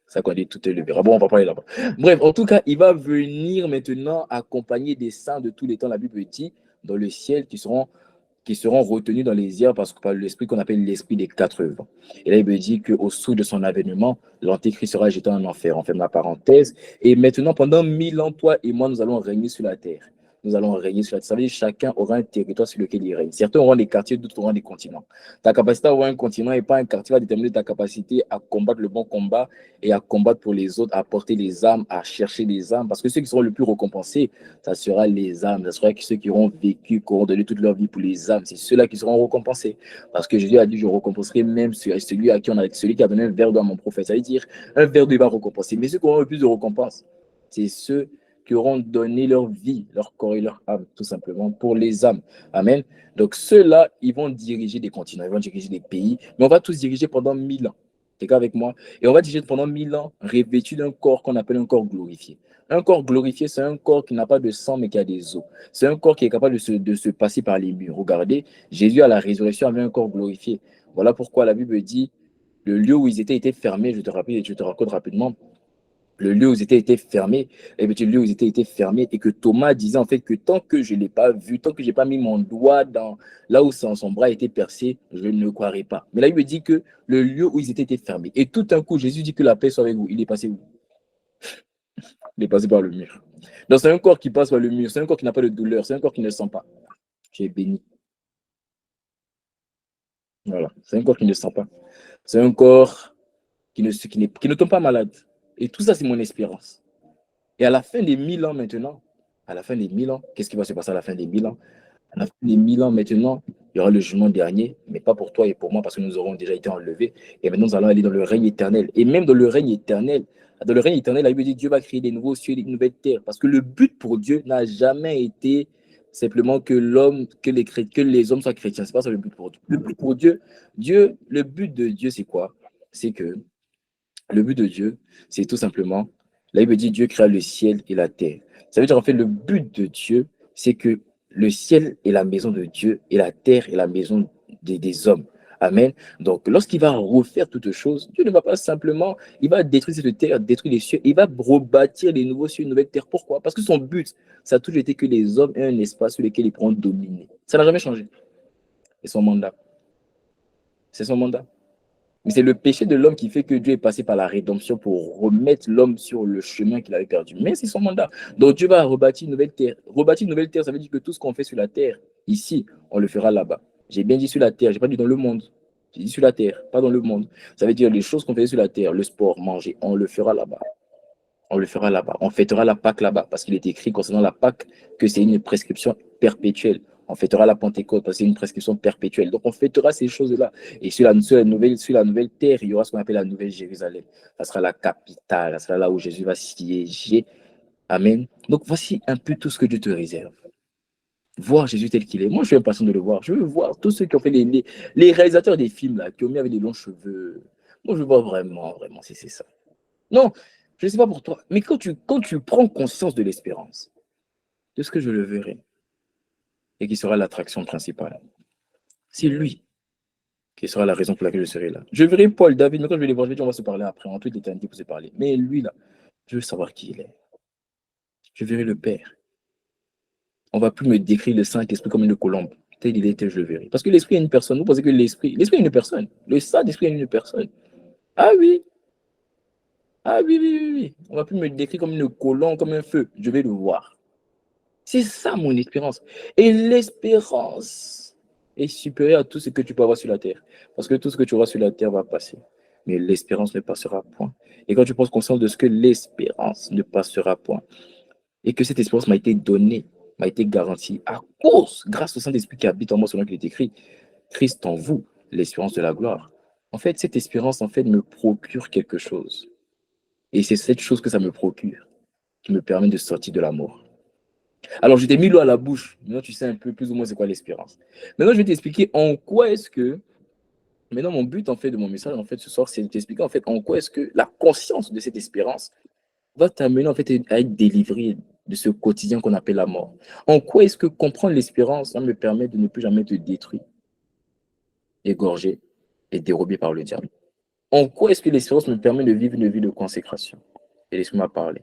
Ça qu'on dit, tout œil le verra. Bon, on va parler là-bas. Bref, en tout cas, il va venir maintenant accompagner des saints de tous les temps, la Bible dit, dans le ciel, qui seront qui seront retenus dans les airs par l'esprit qu'on appelle l'esprit des 4 vents. Et là, il me dit qu'au sceau de son avènement, l'Antéchrist sera jeté en enfer. On ferme la parenthèse. Et maintenant, pendant 1000 ans, toi et moi, nous allons régner sur la terre. Nous allons régner sur la terre. Ça veut dire que chacun aura un territoire sur lequel il règne. Certains auront des quartiers, d'autres auront des continents. Ta capacité à avoir un continent et pas un quartier va déterminer ta capacité à combattre le bon combat et à combattre pour les autres, à porter les armes, à chercher les armes. Parce que ceux qui seront le plus récompensés, ça sera les âmes, ça sera ceux qui auront vécu, qui auront donné toute leur vie pour les âmes. C'est ceux-là qui seront récompensés. Parce que Jésus a dit, je récompenserai même celui à qui on a, celui qui a donné un verre d'eau à mon prophète. Ça veut dire, un verre d'eau, il va récompenser. Mais ceux qui auront le plus de récompense, c'est ceux qui auront donné leur vie, leur corps et leur âme, tout simplement, pour les âmes. Amen. Donc ceux-là, ils vont diriger des continents, ils vont diriger des pays, mais on va tous diriger pendant 1000 ans. T'es d'accord avec moi? Et on va diriger pendant 1000 ans, revêtu d'un corps qu'on appelle un corps glorifié. Un corps glorifié, c'est un corps qui n'a pas de sang, mais qui a des os. C'est un corps qui est capable de se passer par les murs. Regardez, Jésus à la résurrection avait un corps glorifié. Voilà pourquoi la Bible dit, le lieu où ils étaient était fermé. Je te raconte rapidement. Le lieu où ils étaient fermé, et le lieu où ils étaient fermé, et que Thomas disait en fait que tant que je ne l'ai pas vu, tant que je n'ai pas mis mon doigt dans là où son bras était percé, je ne le croirais pas. Mais là, il me dit que le lieu où ils étaient fermés. Et tout d'un coup, Jésus dit que la paix soit avec vous. Il est passé où? Il est passé par le mur. Donc, c'est un corps qui passe par le mur. C'est un corps qui n'a pas de douleur. C'est un corps qui ne sent pas. Tu es béni. Voilà. C'est un corps qui ne sent pas. C'est un corps qui ne tombe pas malade. Et tout ça, c'est mon espérance. Et à la fin des 1000 ans maintenant, à la fin des 1000 ans, qu'est-ce qui va se passer à la fin des 1000 ans? À la fin des 1000 ans maintenant, il y aura le jugement dernier, mais pas pour toi et pour moi, parce que nous aurons déjà été enlevés. Et maintenant, nous allons aller dans le règne éternel. Et même dans le règne éternel, la Bible dit que Dieu va créer des nouveaux cieux et des nouvelles terres. Parce que le but pour Dieu n'a jamais été simplement que les hommes soient chrétiens. C'est pas ça le but pour Dieu. Le but pour Dieu, le but de Dieu, c'est quoi? C'est que le but de Dieu, c'est tout simplement, la Bible dit Dieu créa le ciel et la terre. Ça veut dire en fait le but de Dieu, c'est que le ciel est la maison de Dieu et la terre est la maison des hommes. Amen. Donc, lorsqu'il va refaire toutes choses, Dieu ne va pas simplement, il va détruire cette terre, détruire les cieux, il va rebâtir les nouveaux cieux, une nouvelle terre. Pourquoi? Parce que son but, ça a toujours été que les hommes aient un espace sur lequel ils pourront dominer. Ça n'a jamais changé. C'est son mandat. C'est son mandat. Mais c'est le péché de l'homme qui fait que Dieu est passé par la rédemption pour remettre l'homme sur le chemin qu'il avait perdu. Mais c'est son mandat. Donc Dieu va rebâtir une nouvelle terre. Rebâtir une nouvelle terre, ça veut dire que tout ce qu'on fait sur la terre, ici, on le fera là-bas. J'ai bien dit sur la terre, je n'ai pas dit dans le monde. J'ai dit sur la terre, pas dans le monde. Ça veut dire les choses qu'on fait sur la terre, le sport, manger, on le fera là-bas. On le fera là-bas. On fêtera la Pâque là-bas, parce qu'il est écrit concernant la Pâque que c'est une prescription perpétuelle. On fêtera la Pentecôte parce que c'est une prescription perpétuelle. Donc on fêtera ces choses-là. Et sur la nouvelle terre, il y aura ce qu'on appelle la Nouvelle Jérusalem. Ça sera la capitale, ça sera là où Jésus va siéger. Amen. Donc voici un peu tout ce que Dieu te réserve. Voir Jésus tel qu'il est. Moi, je suis impatient de le voir. Je veux voir tous ceux qui ont fait les réalisateurs des films, là, qui ont mis avec des longs cheveux. Moi, je veux voir vraiment, vraiment, si c'est ça. Non, je ne sais pas pour toi, mais quand tu prends conscience de l'espérance, de ce que je le verrai, et qui sera l'attraction principale, c'est lui qui sera la raison pour laquelle je serai là. Je verrai Paul, David, mais quand je vais les voir, je vais dire, on va se parler après, en toute l'éternité pour se parler. Mais lui, là, je veux savoir qui il est. Je verrai le Père. On ne va plus me décrire le Saint-Esprit comme une colombe. Tel il était, je le verrai. Parce que l'Esprit est une personne. Vous pensez que l'Esprit est une personne. Le Saint-Esprit est une personne. Ah oui, ah oui, oui, oui, oui. On ne va plus me décrire comme une colombe, comme un feu. Je vais le voir. C'est ça mon espérance. Et l'espérance est supérieure à tout ce que tu peux avoir sur la terre. Parce que tout ce que tu auras sur la terre va passer. Mais l'espérance ne passera point. Et quand tu prends conscience de ce que l'espérance ne passera point, et que cette espérance m'a été donnée, m'a été garantie à cause, grâce au Saint-Esprit qui habite en moi, selon qu'il est écrit, Christ en vous, l'espérance de la gloire. En fait, cette espérance, en fait, me procure quelque chose. Et c'est cette chose que ça me procure qui me permet de sortir de la mort. Alors, je t'ai mis l'eau à la bouche. Maintenant, tu sais un peu plus ou moins c'est quoi l'espérance. Maintenant, je vais t'expliquer en quoi est-ce que. Maintenant, mon but, en fait, de mon message, en fait, ce soir, c'est de t'expliquer, en fait, en quoi est-ce que la conscience de cette espérance va t'amener, en fait, à être délivré de ce quotidien qu'on appelle la mort. En quoi est-ce que comprendre l'espérance me permet de ne plus jamais te détruire, égorger et dérobé par le diable? En quoi est-ce que l'espérance me permet de vivre une vie de consécration? Et laisse-moi parler.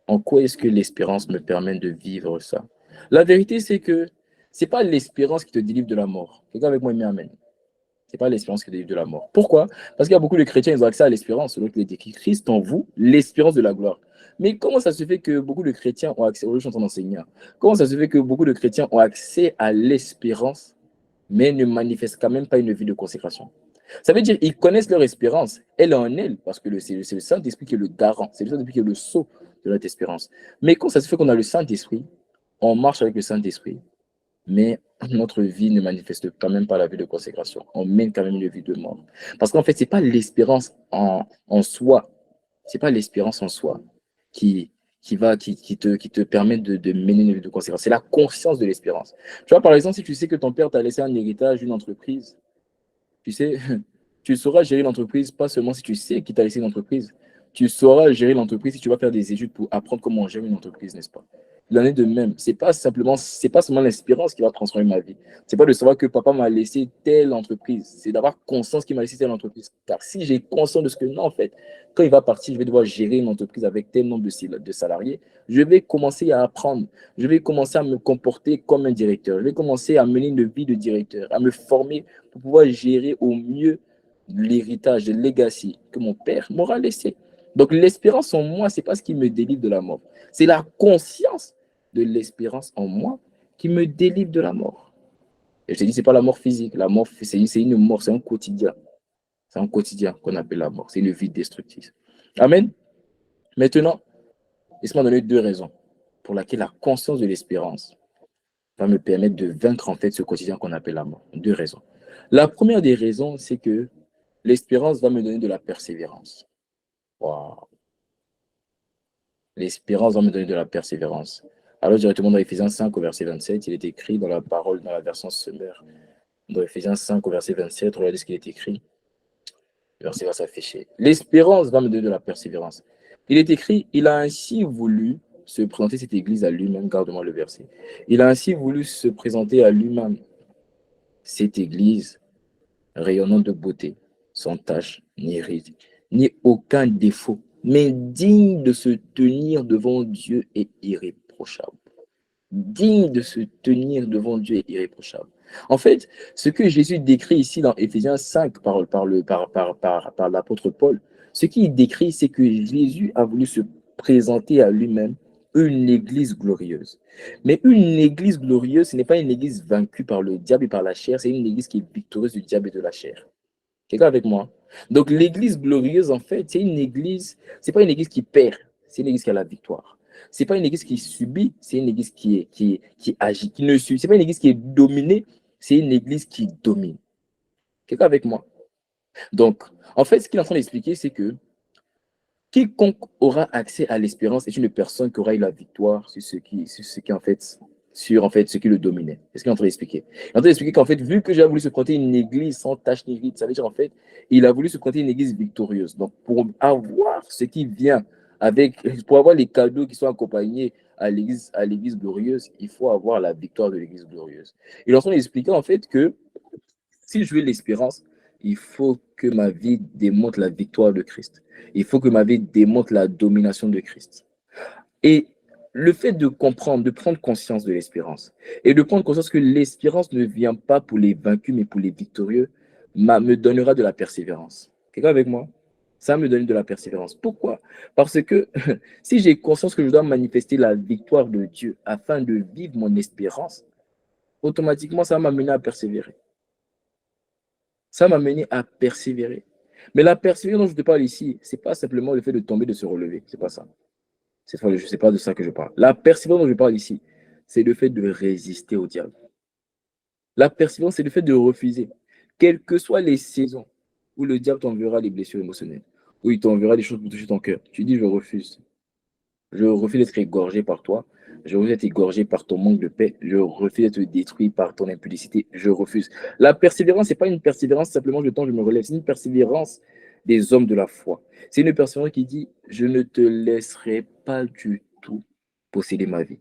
En quoi est-ce que l'espérance me permet de vivre ça? La vérité, c'est que Ce n'est pas l'espérance qui te délivre de la mort. Quelqu'un avec moi, il met amen. Ce n'est pas l'espérance qui te délivre de la mort. Pourquoi? Parce qu'il y a beaucoup de chrétiens, ils ont accès à l'espérance, selon qu'il est écrit Christ en vous, l'espérance de la gloire. Mais comment ça se fait que beaucoup de chrétiens ont accès, je suis en train d'enseigner, comment ça se fait que beaucoup de chrétiens ont accès à l'espérance, mais ne manifestent quand même pas une vie de consécration? Ça veut dire qu'ils connaissent leur espérance, elle est en elle, parce que c'est le Saint-Esprit qui est le garant, c'est le Saint-Esprit qui est le sceau de notre espérance. Mais comment ça se fait qu'on a le Saint-Esprit, on marche avec le Saint-Esprit, mais notre vie ne manifeste quand même pas la vie de consécration. On mène quand même une vie de mort. Parce qu'en fait, ce n'est pas l'espérance en soi, c'est pas l'espérance en soi qui, qui te permet de mener une vie de consécration. C'est la conscience de l'espérance. Tu vois, par exemple, si tu sais que ton père t'a laissé un héritage, une entreprise, tu sais, tu sauras gérer l'entreprise, pas seulement si tu sais qui t'a laissé une entreprise, tu sauras gérer l'entreprise si tu vas faire des études pour apprendre comment on gère une entreprise, n'est-ce pas? L'année de même, c'est pas seulement l'espérance qui va transformer ma vie. C'est pas de savoir que papa m'a laissé telle entreprise, c'est d'avoir conscience qu'il m'a laissé telle entreprise. Car si j'ai conscience de ce que non, en fait, quand il va partir, je vais devoir gérer une entreprise avec tel nombre de salariés, je vais commencer à apprendre, je vais commencer à me comporter comme un directeur, je vais commencer à mener une vie de directeur, à me former pour pouvoir gérer au mieux l'héritage, le legacy que mon père m'aura laissé. Donc l'espérance en moi, c'est pas ce qui me délivre de la mort. C'est la conscience de l'espérance en moi qui me délivre de la mort. Et je te dis, c'est pas la mort physique. La mort, c'est une mort, c'est un quotidien. C'est un quotidien qu'on appelle la mort. C'est une vie destructive. Amen. Maintenant, laisse-moi donner deux raisons pour lesquelles la conscience de l'espérance va me permettre de vaincre en fait ce quotidien qu'on appelle la mort. Deux raisons. La première des raisons, c'est que l'espérance va me donner de la persévérance. Wow. L'espérance va me donner de la persévérance. Alors directement dans Ephésiens 5 au verset 27, il est écrit dans la parole, dans la version Summer, dans Ephésiens 5 au verset 27, regardez ce qu'il est écrit. Le verset va s'afficher. L'espérance va me donner de la persévérance. Il est écrit, il a ainsi voulu se présenter cette église à lui-même, garde-moi le verset. Il a ainsi voulu se présenter à lui-même cette église rayonnant de beauté, sans tache, ni ride, ni aucun défaut, mais digne de se tenir devant Dieu et irréprochable. Digne de se tenir devant Dieu et irréprochable. En fait, ce que Jésus décrit ici dans Éphésiens 5 par l'apôtre Paul, ce qu'il décrit, c'est que Jésus a voulu se présenter à lui-même une église glorieuse. Mais une église glorieuse, ce n'est pas une église vaincue par le diable et par la chair, c'est une église qui est victorieuse du diable et de la chair. Quelqu'un avec moi? Donc l'église glorieuse, en fait, c'est une église, c'est pas une église qui perd, c'est une église qui a la victoire. C'est pas une église qui subit, c'est une église qui agit, qui ne subit. C'est pas une église qui est dominée, c'est une église qui domine. Quelqu'un avec moi? Donc, en fait, ce qu'il est en train d'expliquer, c'est que quiconque aura accès à l'espérance est une personne qui aura eu la victoire sur ce qui le dominait. C'est ce qu'il est en train d'expliquer. Il est en train d'expliquer qu'en fait, vu que j'ai voulu se présenter une église sans tache ni ride, ça veut dire en fait, il a voulu se présenter une église victorieuse. Donc, pour avoir ce qui vient pour avoir les cadeaux qui sont accompagnés à l'église glorieuse, il faut avoir la victoire de l'église glorieuse. Il est en train d'expliquer en fait que si je veux l'espérance, il faut que ma vie démontre la victoire de Christ. Il faut que ma vie démontre la domination de Christ. Et le fait de comprendre, de prendre conscience de l'espérance, et de prendre conscience que l'espérance ne vient pas pour les vaincus, mais pour les victorieux, me donnera de la persévérance. Quelqu'un avec moi? Ça me donne de la persévérance. Pourquoi? Parce que si j'ai conscience que je dois manifester la victoire de Dieu afin de vivre mon espérance, automatiquement, ça va m'amener à persévérer. Ça m'a mené à persévérer. Mais la persévérance dont je te parle ici, ce n'est pas simplement le fait de tomber, de se relever. Ce n'est pas ça. Ce n'est pas de ça que je parle. La persévérance dont je parle ici, c'est le fait de résister au diable. La persévérance, c'est le fait de refuser. Quelles que soient les saisons où le diable t'enverra des blessures émotionnelles, où il t'enverra des choses pour toucher ton cœur, tu dis je refuse. Je refuse d'être égorgé par toi. Je refuse d'être égorgé par ton manque de paix. Je refuse d'être détruit par ton impudicité. Je refuse. La persévérance, ce n'est pas une persévérance simplement de temps je me relève. C'est une persévérance des hommes de la foi. C'est une persévérance qui dit je ne te laisserai pas du tout posséder ma vie.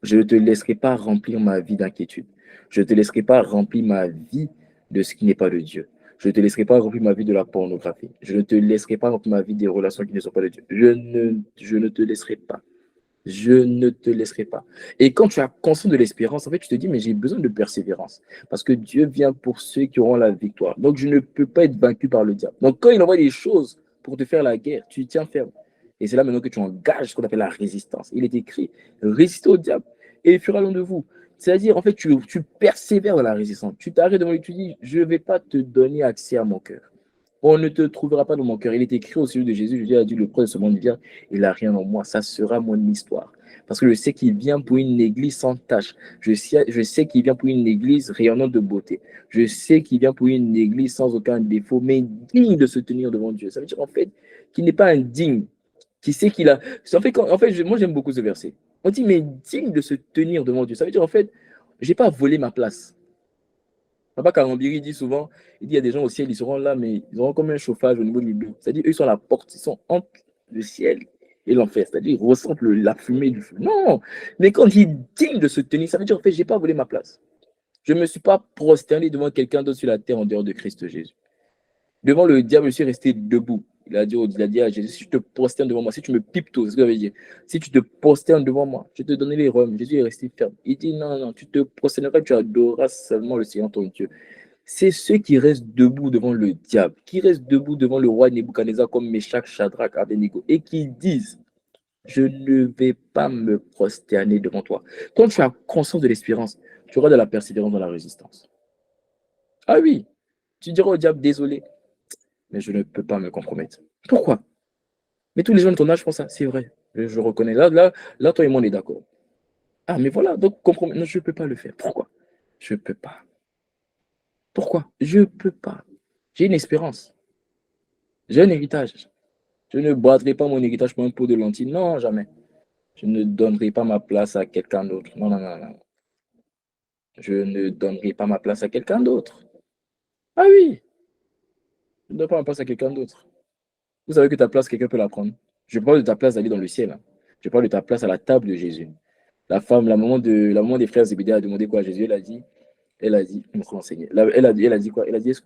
Je ne te laisserai pas remplir ma vie d'inquiétude. Je ne te laisserai pas remplir ma vie de ce qui n'est pas de Dieu. Je ne te laisserai pas remplir ma vie de la pornographie. Je ne te laisserai pas remplir ma vie des relations qui ne sont pas de Dieu. Je ne te laisserai pas. Je ne te laisserai pas. Et quand tu as conscience de l'espérance, en fait, tu te dis, mais j'ai besoin de persévérance. Parce que Dieu vient pour ceux qui auront la victoire. Donc, je ne peux pas être vaincu par le diable. Donc, quand il envoie des choses pour te faire la guerre, tu tiens ferme. Et c'est là maintenant que tu engages ce qu'on appelle la résistance. Il est écrit, résistez au diable et il fuira loin de vous. C'est-à-dire, en fait, tu persévères dans la résistance. Tu t'arrêtes devant lui, tu dis, je ne vais pas te donner accès à mon cœur. On ne te trouvera pas dans mon cœur. Il est écrit au sujet de Jésus, Jésus a dit, le prince de ce monde vient, il n'a rien en moi. Ça sera mon histoire. Parce que je sais qu'il vient pour une église sans tache. Je sais qu'il vient pour une église rayonnante de beauté. Je sais qu'il vient pour une église sans aucun défaut, mais digne de se tenir devant Dieu. Ça veut dire en fait qu'il n'est pas indigne, qui sait qu'il a. Moi j'aime beaucoup ce verset. On dit, mais digne de se tenir devant Dieu. Ça veut dire en fait, je n'ai pas volé ma place. Papa Karambiri dit souvent, il dit il y a des gens au ciel, ils seront là, mais ils auront comme un chauffage au niveau du dos. C'est-à-dire, eux, ils sont à la porte, ils sont entre le ciel et l'enfer. C'est-à-dire, ils ressentent la fumée du feu. Non, mais quand il digne de se tenir, ça veut dire, en fait, je n'ai pas volé ma place. Je ne me suis pas prosterné devant quelqu'un d'autre sur la terre en dehors de Christ Jésus. Devant le diable, je suis resté debout. Il a dit à Jésus, si tu te prosternes devant moi, si tu me pipes tout, c'est ce que j'avais dit. Si tu te prosternes devant moi, je te donnerai les roms. Jésus est resté ferme. Il dit, non, non, tu te prosterneras, tu adoreras seulement le Seigneur ton Dieu. C'est ceux qui restent debout devant le diable, qui restent debout devant le roi Nebuchadnezzar comme Meshach, Shadrach, Abednego, et qui disent, je ne vais pas me prosterner devant toi. Quand tu as conscience de l'espérance, tu auras de la persévérance dans la résistance. Ah oui, tu diras au diable, désolé, mais je ne peux pas me compromettre. Pourquoi? Mais tous les gens de ton âge font ça, c'est vrai. Je reconnais. Là, toi et moi, on est d'accord. Ah, mais voilà, donc compromettre. Non, je ne peux pas le faire. Pourquoi? Je ne peux pas. Pourquoi? Je ne peux pas. J'ai une espérance. J'ai un héritage. Je ne boiterai pas mon héritage pour un pot de lentilles. Non, jamais. Je ne donnerai pas ma place à quelqu'un d'autre. Non, non, non, non. Je ne donnerai pas ma place à quelqu'un d'autre. Ah oui, je ne donne pas ma place à quelqu'un d'autre. Vous savez que ta place, quelqu'un peut la prendre. Je parle de ta place d'aller dans le ciel. Hein. Je parle de ta place à la table de Jésus. La maman des frères Zébédée a demandé quoi à Jésus. Elle a dit, il me faut enseigner. Elle a dit quoi? Elle a dit, est-ce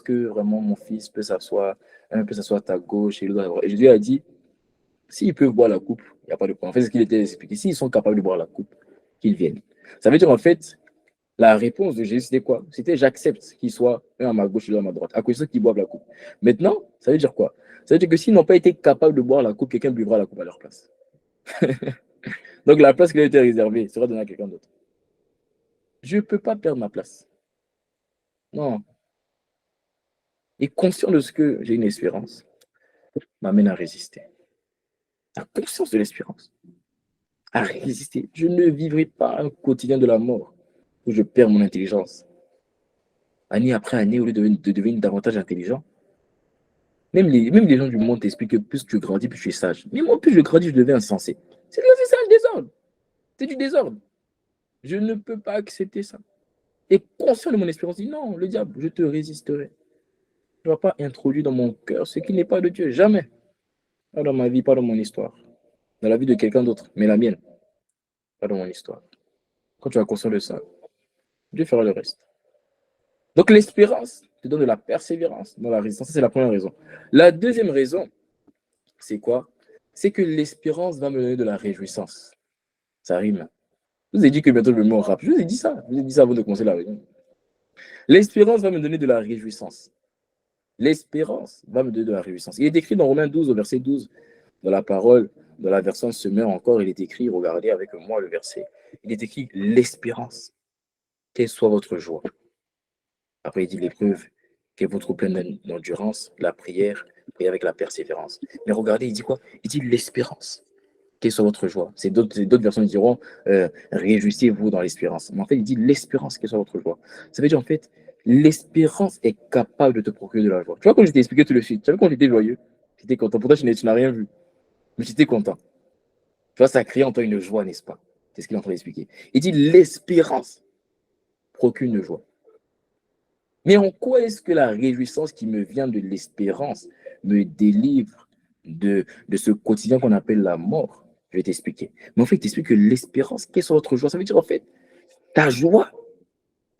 que vraiment mon fils peut s'asseoir, un peut s'asseoir à ta gauche et l'autre à ta droite? Et Jésus a dit, s'ils peuvent boire la coupe, il n'y a pas de problème. En fait, ce qu'il était expliqué, s'ils sont capables de boire la coupe, qu'ils viennent. Ça veut dire, en fait, la réponse de Jésus, c'était quoi? C'était j'accepte qu'ils soient un à ma gauche et l'autre à ma droite, à cause de ceux qui boivent la coupe. Maintenant, ça veut dire quoi? Ça veut dire que s'ils n'ont pas été capables de boire la coupe, quelqu'un buvra la coupe à leur place. Donc, la place qui a été réservée sera donnée à quelqu'un d'autre. Je ne peux pas perdre ma place. Non. Et conscient de ce que j'ai une espérance, m'amène à résister. La conscience de l'espérance. À résister. Je ne vivrai pas un quotidien de la mort où je perds mon intelligence. Année après année, au lieu de devenir davantage intelligent, même les gens du monde t'expliquent que plus tu grandis, plus tu es sage. Mais moi, plus je grandis, je deviens insensé. C'est un désordre. C'est du désordre. Je ne peux pas accepter ça. Et conscient de mon espérance, dit non, le diable, je te résisterai. Je ne vais pas introduire dans mon cœur ce qui n'est pas de Dieu. Jamais. Pas dans ma vie, pas dans mon histoire. Dans la vie de quelqu'un d'autre, mais la mienne, pas dans mon histoire. Quand tu as conscience de ça, Dieu fera le reste. Donc l'espérance te donne de la persévérance dans la résistance. Ça, c'est la première raison. La deuxième raison, c'est quoi? C'est que l'espérance va me donner de la réjouissance. Ça rime. Je vous ai dit que bientôt je me mets au rap. Je vous ai dit ça. Je vous ai dit ça avant de commencer la réunion. L'espérance va me donner de la réjouissance. L'espérance va me donner de la réjouissance. Il est écrit dans Romains 12, au verset 12, dans la parole, dans la version Semeur encore, il est écrit, regardez avec moi le verset, il est écrit l'espérance, quelle soit votre joie. Après, il dit l'épreuve, qu'est votre pleine d'endurance, la prière, et avec la persévérance. Mais regardez, il dit quoi? Il dit l'espérance, quelle soit votre joie. C'est d'autres versions qui diront réjouissez-vous dans l'espérance. Mais en fait, il dit l'espérance, quelle soit votre joie. Ça veut dire en fait, l'espérance est capable de te procurer de la joie. Tu vois, quand je t'ai expliqué tout le suite, tu vois, quand j'étais joyeux, j'étais content. Pourtant, tu n'as rien vu, mais j'étais content. Tu vois, ça crée en toi une joie, n'est-ce pas? C'est ce qu'il est en train d'expliquer. Il dit l'espérance procure une joie. Mais en quoi est-ce que la réjouissance qui me vient de l'espérance me délivre de ce quotidien qu'on appelle la mort? Je vais t'expliquer. Mais en fait, il t'explique que l'espérance, quelle est votre joie? Ça veut dire en fait, ta joie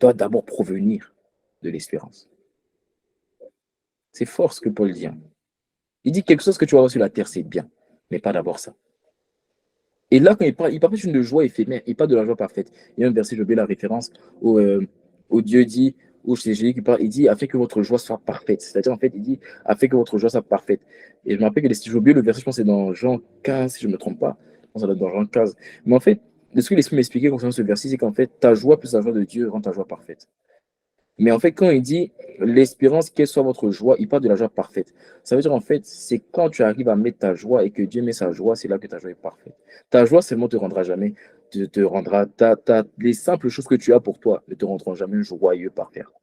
doit d'abord provenir de l'espérance. C'est fort ce que Paul dit. Hein. Il dit quelque chose que tu vas voir sur la terre, c'est bien, mais pas d'abord ça. Et là, quand il parle d'une joie éphémère, il parle de la joie parfaite. Il y a un verset, j'ai oublié la référence, où Dieu dit, où c'est Jésus qui parle, il dit, afin que votre joie soit parfaite. C'est-à-dire, en fait, il dit, afin que votre joie soit parfaite. Et je me rappelle que j'ai oublié le verset, je pense que c'est dans Jean 15, si je ne me trompe pas. Je pense que ça doit être dans Jean 15. Mais en fait, de ce que l'Esprit m'expliquait concernant ce verset, c'est qu'en fait, ta joie plus la joie de Dieu rend ta joie parfaite. Mais en fait, quand il dit l'espérance, quelle soit votre joie, il parle de la joie parfaite. Ça veut dire, en fait, c'est quand tu arrives à mettre ta joie et que Dieu met sa joie, c'est là que ta joie est parfaite. Ta joie seulement ne te rendra jamais, te rendra, les simples choses que tu as pour toi ne te rendront jamais joyeux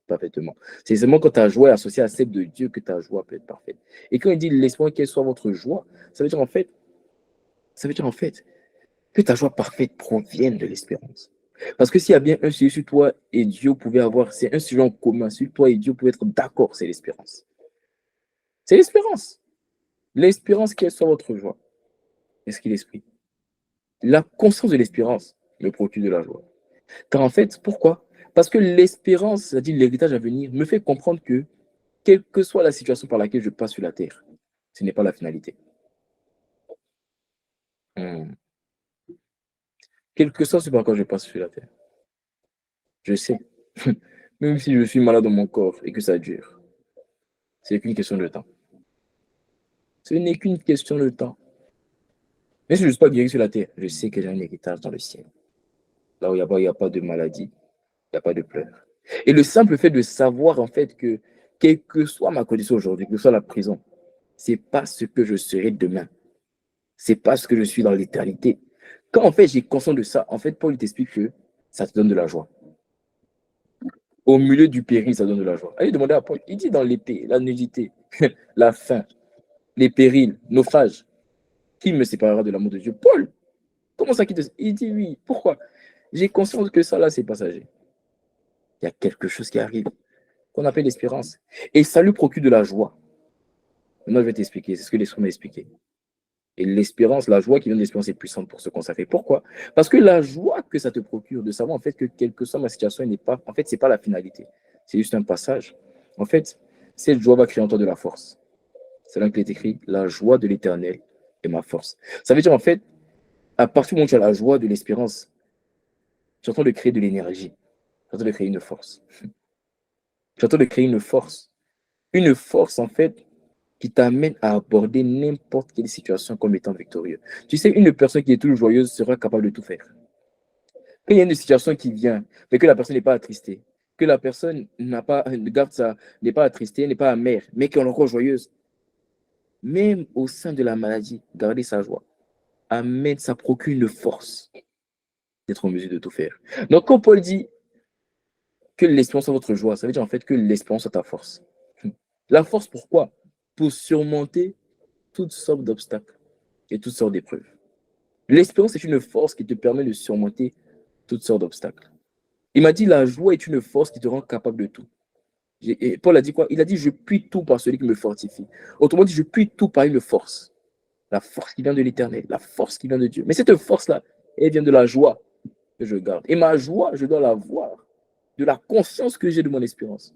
parfaitement. C'est seulement quand ta joie est associée à celle de Dieu que ta joie peut être parfaite. Et quand il dit l'espérance, quelle soit votre joie, ça veut dire en fait que ta joie parfaite provienne de l'espérance. Parce que s'il y a bien un sujet sur toi et Dieu pouvait avoir, c'est un sujet en commun sur toi et Dieu pouvait être d'accord, c'est l'espérance. C'est l'espérance. L'espérance, quelle soit votre joie. Est-ce qu'il est l'esprit? La conscience de l'espérance me procure de la joie. Car en fait, pourquoi? Parce que l'espérance, c'est-à-dire l'héritage à venir, me fait comprendre que, quelle que soit la situation par laquelle je passe sur la terre, ce n'est pas la finalité. Hmm. Quel que soit ce par quoi je passe sur la terre, je sais, même si je suis malade dans mon corps et que ça dure, c'est qu'une question de temps. Ce n'est qu'une question de temps. Même si je ne suis pas guéri sur la terre, je sais que j'ai un héritage dans le ciel. Là où il n'y a pas de maladie, il n'y a pas de pleurs. Et le simple fait de savoir en fait que, quelle que soit ma condition aujourd'hui, que ce soit la prison, ce n'est pas ce que je serai demain. Ce n'est pas ce que je suis dans l'éternité. Quand en fait j'ai conscience de ça, en fait, Paul t'explique que ça te donne de la joie. Au milieu du péril, ça donne de la joie. Allez demander à Paul, il dit dans l'épée, la nudité, la faim, les périls, naufrage, qui me séparera de l'amour de Dieu? Paul, comment ça qui te... Il dit oui. Pourquoi? J'ai conscience que ça là, c'est passager. Il y a quelque chose qui arrive, qu'on appelle l'espérance. Et ça lui procure de la joie. Maintenant, je vais t'expliquer. C'est ce que l'Esprit m'a expliqué. Et l'espérance, la joie qui vient de l'espérance est puissante pour se consacrer. Pourquoi? Parce que la joie que ça te procure de savoir en fait que quelle que soit ma situation, n'est pas, en fait, c'est pas la finalité. C'est juste un passage. En fait, cette joie va créer en toi de la force. C'est là qu'il est écrit, la joie de l'éternel est ma force. Ça veut dire en fait, à partir du moment où tu as la joie de l'espérance, tu es en train de créer de l'énergie. Tu es en train de créer une force. Tu es en train de créer une force. Une force, en fait, qui t'amène à aborder n'importe quelle situation comme étant victorieux. Tu sais, une personne qui est toujours joyeuse sera capable de tout faire. Quand il y a une situation qui vient, mais que la personne n'est pas attristée, que la personne n'a pas, garde ça, n'est pas attristée, n'est pas amère, mais qu'elle est encore joyeuse, même au sein de la maladie, garder sa joie, amène, ça procure une force d'être en mesure de tout faire. Donc, quand Paul dit que l'espérance soit votre joie, ça veut dire en fait que l'espérance soit ta force. La force, pourquoi? Pour surmonter toutes sortes d'obstacles et toutes sortes d'épreuves. L'espérance est une force qui te permet de surmonter toutes sortes d'obstacles. Il m'a dit, la joie est une force qui te rend capable de tout. Et Paul a dit quoi? Il a dit, je puis tout par celui qui me fortifie. Autrement dit, je puis tout par une force. La force qui vient de l'éternel, la force qui vient de Dieu. Mais cette force-là, elle vient de la joie que je garde. Et ma joie, je dois la voir de la conscience que j'ai de mon espérance.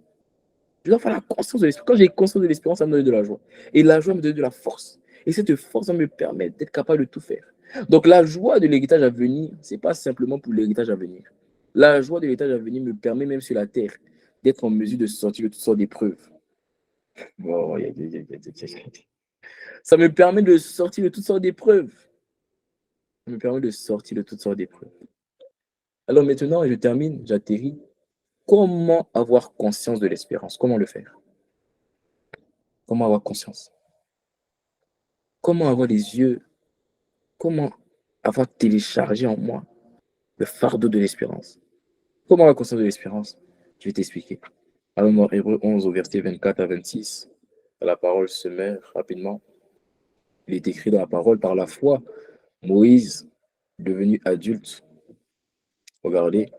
Je dois avoir la conscience de l'espérance. Quand j'ai conscience de l'espérance, ça me donne de la joie. Et la joie me donne de la force. Et cette force va me permettre d'être capable de tout faire. Donc la joie de l'héritage à venir, ce n'est pas simplement pour l'héritage à venir. La joie de l'héritage à venir me permet même sur la terre d'être en mesure de sortir de toutes sortes d'épreuves. Oh, ça me permet de sortir de toutes sortes d'épreuves. Ça me permet de sortir de toutes sortes d'épreuves. Alors maintenant, je termine, j'atterris. Comment avoir conscience de l'espérance? Comment le faire? Comment avoir conscience? Comment avoir les yeux? Comment avoir téléchargé en moi le fardeau de l'espérance? Comment avoir conscience de l'espérance? Je vais t'expliquer. Alors, dans Hébreux 11, au verset 24 à 26, la parole se met rapidement. Il est écrit dans la parole, par la foi, Moïse, devenu adulte, regardez,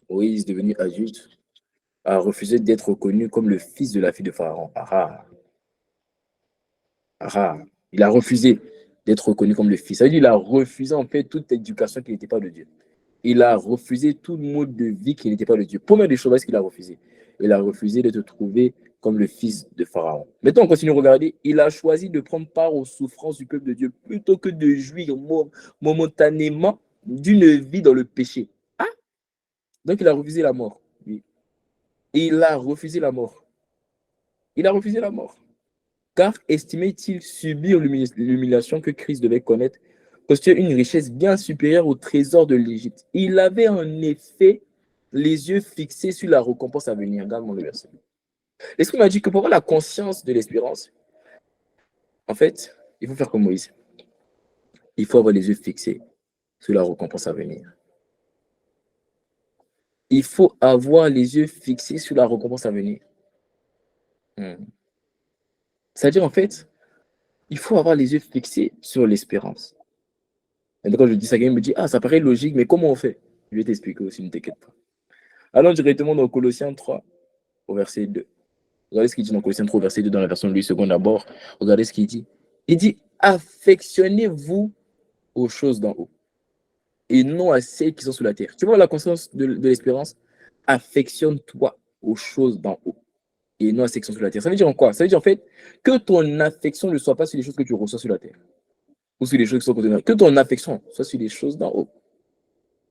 Moïse, devenu adulte, a refusé d'être reconnu comme le fils de la fille de Pharaon. Il a refusé d'être reconnu comme le fils. Ça veut dire qu'il a refusé en fait toute éducation qui n'était pas de Dieu. Il a refusé tout mode de vie qui n'était pas de Dieu. Première des choses, ce qu'il a refusé. Il a refusé de te trouver comme le fils de Pharaon. Maintenant, on continue à regarder. Il a choisi de prendre part aux souffrances du peuple de Dieu plutôt que de jouir momentanément d'une vie dans le péché. Ah, donc il a refusé la mort. Oui. Il a refusé la mort. Il a refusé la mort. Car estimait-il subir l'humiliation que Christ devait connaître, constituait une richesse bien supérieure au trésor de l'Égypte. Il avait en effet les yeux fixés sur la récompense à venir. Regarde-moi le verset. L'Esprit m'a dit que pour avoir la conscience de l'espérance, en fait, il faut faire comme Moïse. Il faut avoir les yeux fixés sur la récompense à venir. Il faut avoir les yeux fixés sur la récompense à venir. C'est-à-dire, en fait, il faut avoir les yeux fixés sur l'espérance. Et quand je dis ça, quelqu'un me dit, ah, ça paraît logique, mais comment on fait? Je vais t'expliquer aussi, ne t'inquiète pas. Allons directement dans Colossiens 3, au verset 2. Regardez ce qu'il dit dans Colossiens 3, au verset 2, dans la version de Louis II d'abord. Regardez ce qu'il dit. Il dit, affectionnez-vous aux choses d'en haut et non à celles qui sont sur la terre. Tu vois la conscience de l'espérance? Affectionne-toi aux choses d'en haut et non à celles qui sont sur la terre. Ça veut dire en quoi? Ça veut dire en fait que ton affection ne soit pas sur les choses que tu reçois sur la terre ou sur les choses qui sont contenues. Que ton affection soit sur les choses d'en haut.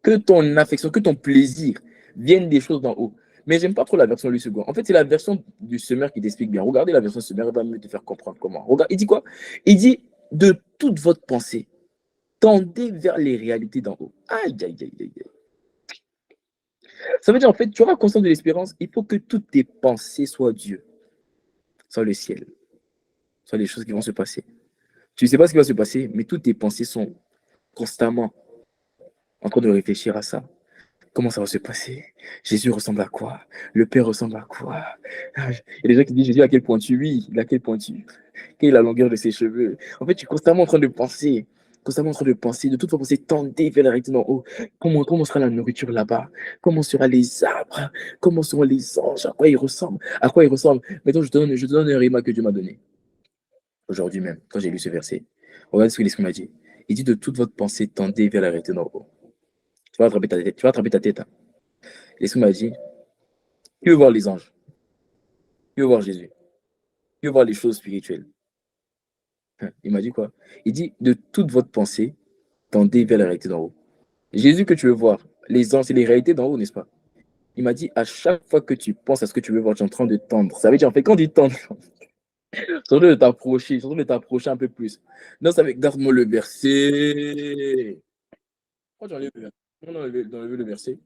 Que ton affection, que ton plaisir vienne des choses d'en haut. Mais j'aime pas trop la version Louis II. En fait, c'est la version du semeur qui t'explique bien. Regardez la version semeur, elle va mieux te faire comprendre comment. Regarde, il dit quoi? Il dit de toute votre pensée, tendez vers les réalités d'en haut. Aïe, aïe, aïe, aïe, aïe. Ça veut dire, en fait, tu auras conscience de l'espérance, il faut que toutes tes pensées soient Dieu, soit le ciel, soit les choses qui vont se passer. Tu ne sais pas ce qui va se passer, mais toutes tes pensées sont constamment en train de réfléchir à ça. Comment ça va se passer? Jésus ressemble à quoi? Le Père ressemble à quoi? Il y a des gens qui disent Jésus à quel point tu? Oui, il a quel point tu? Quelle est la longueur de ses cheveux? En fait, tu es constamment en train de penser. Constamment en train de penser, de toute façon, c'est tenter vers la réalité d'en haut. Comment sera la nourriture là-bas? Comment seront les arbres? Comment seront les anges? À quoi ils ressemblent? À quoi ils ressemblent? Maintenant, je te donne un rima que Dieu m'a donné. Aujourd'hui même, quand j'ai lu ce verset. Regarde ce que l'Esprit m'a dit. Il dit de toute votre pensée, tendez vers la réalité d'en haut. Tu vas attraper ta tête. Tu vas attraper ta tête. Hein. L'Esprit m'a dit, tu veux voir les anges? Tu veux voir Jésus? Tu veux voir les choses spirituelles? Il m'a dit quoi? Il dit, de toute votre pensée, tendez vers la réalité d'en haut. Jésus que tu veux voir, les anges, c'est les réalités d'en haut, n'est-ce pas? Il m'a dit, à chaque fois que tu penses à ce que tu veux voir, tu es en train de tendre. Ça veut dire, en fait, quand tu tends, surtout de t'approcher un peu plus. Non, ça veut dire, garde-moi le verset. Pourquoi tu enlèves le verset? On enlève le verset.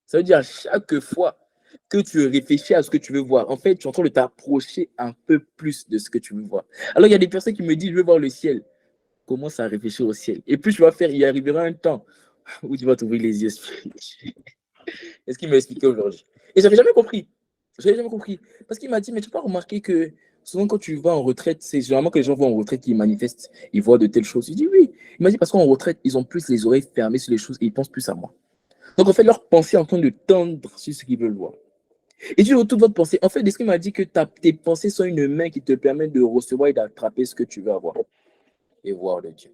Ça veut dire, à chaque fois que tu réfléchis à ce que tu veux voir, en fait, tu es en train de t'approcher un peu plus de ce que tu veux voir. Alors, il y a des personnes qui me disent, je veux voir le ciel. Commence à réfléchir au ciel. Et plus tu vas faire, il arrivera un temps où tu vas t'ouvrir les yeux. C'est ce qu'il m'a expliqué aujourd'hui. Et j'avais jamais compris. J'avais jamais compris. Parce qu'il m'a dit, mais tu n'as pas remarqué que souvent quand tu vas en retraite, c'est généralement que les gens vont en retraite qui manifestent, ils voient de telles choses. Il dit oui. Il m'a dit parce qu'en retraite, ils ont plus les oreilles fermées sur les choses et ils pensent plus à moi. Donc en fait, leur pensée est en train de tendre sur ce qu'ils veulent voir. Et tu toute votre pensée. En fait, l'esprit m'a dit que tes pensées sont une main qui te permet de recevoir et d'attraper ce que tu veux avoir et voir le Dieu.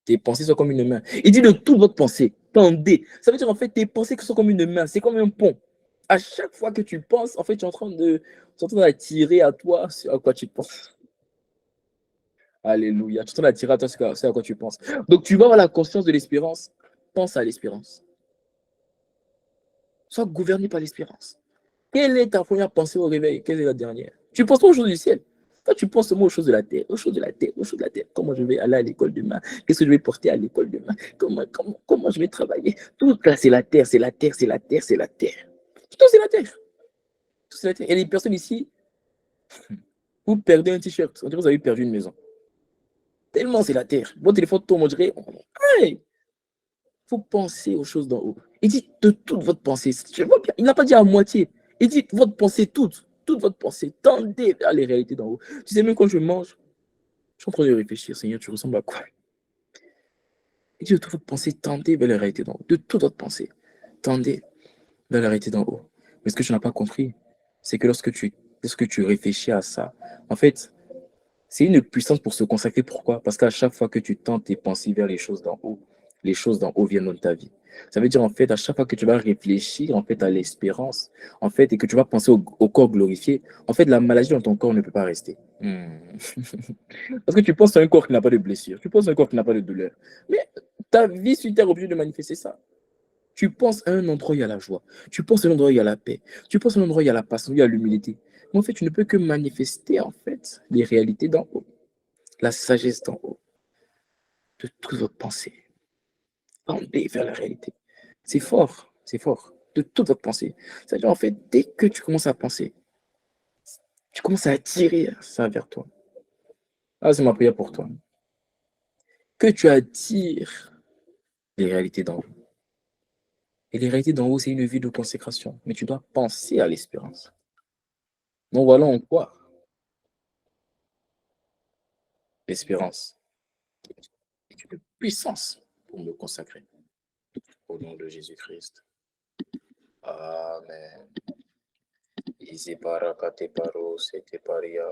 Tes pensées sont comme une main. Il dit de toute votre pensée, tendez. Ça veut dire en fait, tes pensées sont comme une main, c'est comme un pont. À chaque fois que tu penses, en fait, tu es en train d'attirer à toi ce à quoi tu penses. Alléluia. Tu es en train d'attirer à toi ce à quoi tu penses. Donc, tu vas avoir la conscience de l'espérance. Pense à l'espérance. Sois gouverné par l'espérance. Quelle est ta première pensée au réveil? Quelle est la dernière? Tu ne penses pas aux choses du ciel. Toi, tu penses seulement aux choses de la terre, aux choses de la terre, aux choses de la terre. Comment je vais aller à l'école demain? Qu'est-ce que je vais porter à l'école demain? Comment je vais travailler? Tout là, c'est la terre, c'est la terre, c'est la terre, c'est la terre. Tout c'est la terre. Tout c'est la terre. Il y a des personnes ici, vous perdez un t-shirt. On dirait que vous avez perdu une maison. Tellement c'est la terre. Votre téléphone tombe, on dirait. Il faut penser aux choses d'en haut. Il dit de toute votre pensée. Je vois bien. Il n'a pas dit à moitié. Il dit votre pensée toute votre pensée. Tendez vers les réalités d'en haut. Tu sais, même quand je mange, je suis en train de réfléchir, Seigneur, tu ressembles à quoi? Il dit de toute votre pensée, tendez vers la réalité d'en haut. De toute votre pensée, tendez vers la réalité d'en haut. Mais ce que tu n'as pas compris, c'est que lorsque tu réfléchis à ça, en fait, c'est une puissance pour se consacrer. Pourquoi? Parce qu'à chaque fois que tu tends tes pensées vers les choses d'en haut viennent dans ta vie. Ça veut dire, en fait, à chaque fois que tu vas réfléchir, en fait, à l'espérance, en fait, et que tu vas penser au corps glorifié, en fait, la maladie dans ton corps ne peut pas rester. Parce que tu penses à un corps qui n'a pas de blessure, tu penses à un corps qui n'a pas de douleur. Mais ta vie sur terre est obligée de manifester ça. Tu penses à un endroit où il y a la joie, tu penses à un endroit où il y a la paix, tu penses à un endroit où il y a la passion, où il y a l'humilité. Mais en fait, tu ne peux que manifester, en fait, les réalités d'en haut, la sagesse d'en haut, de toutes vos pensées. Tendez vers la réalité. C'est fort, de toute votre pensée. C'est-à-dire, en fait, dès que tu commences à penser, tu commences à attirer ça vers toi. Ah, c'est ma prière pour toi. Que tu attires les réalités d'en haut. Et les réalités d'en haut, c'est une vie de consécration. Mais tu dois penser à l'espérance. Donc voilà en quoi l'espérance est une puissance pour me consacrer. Au nom de Jésus-Christ. Amen. Izi para kate paro sete paria.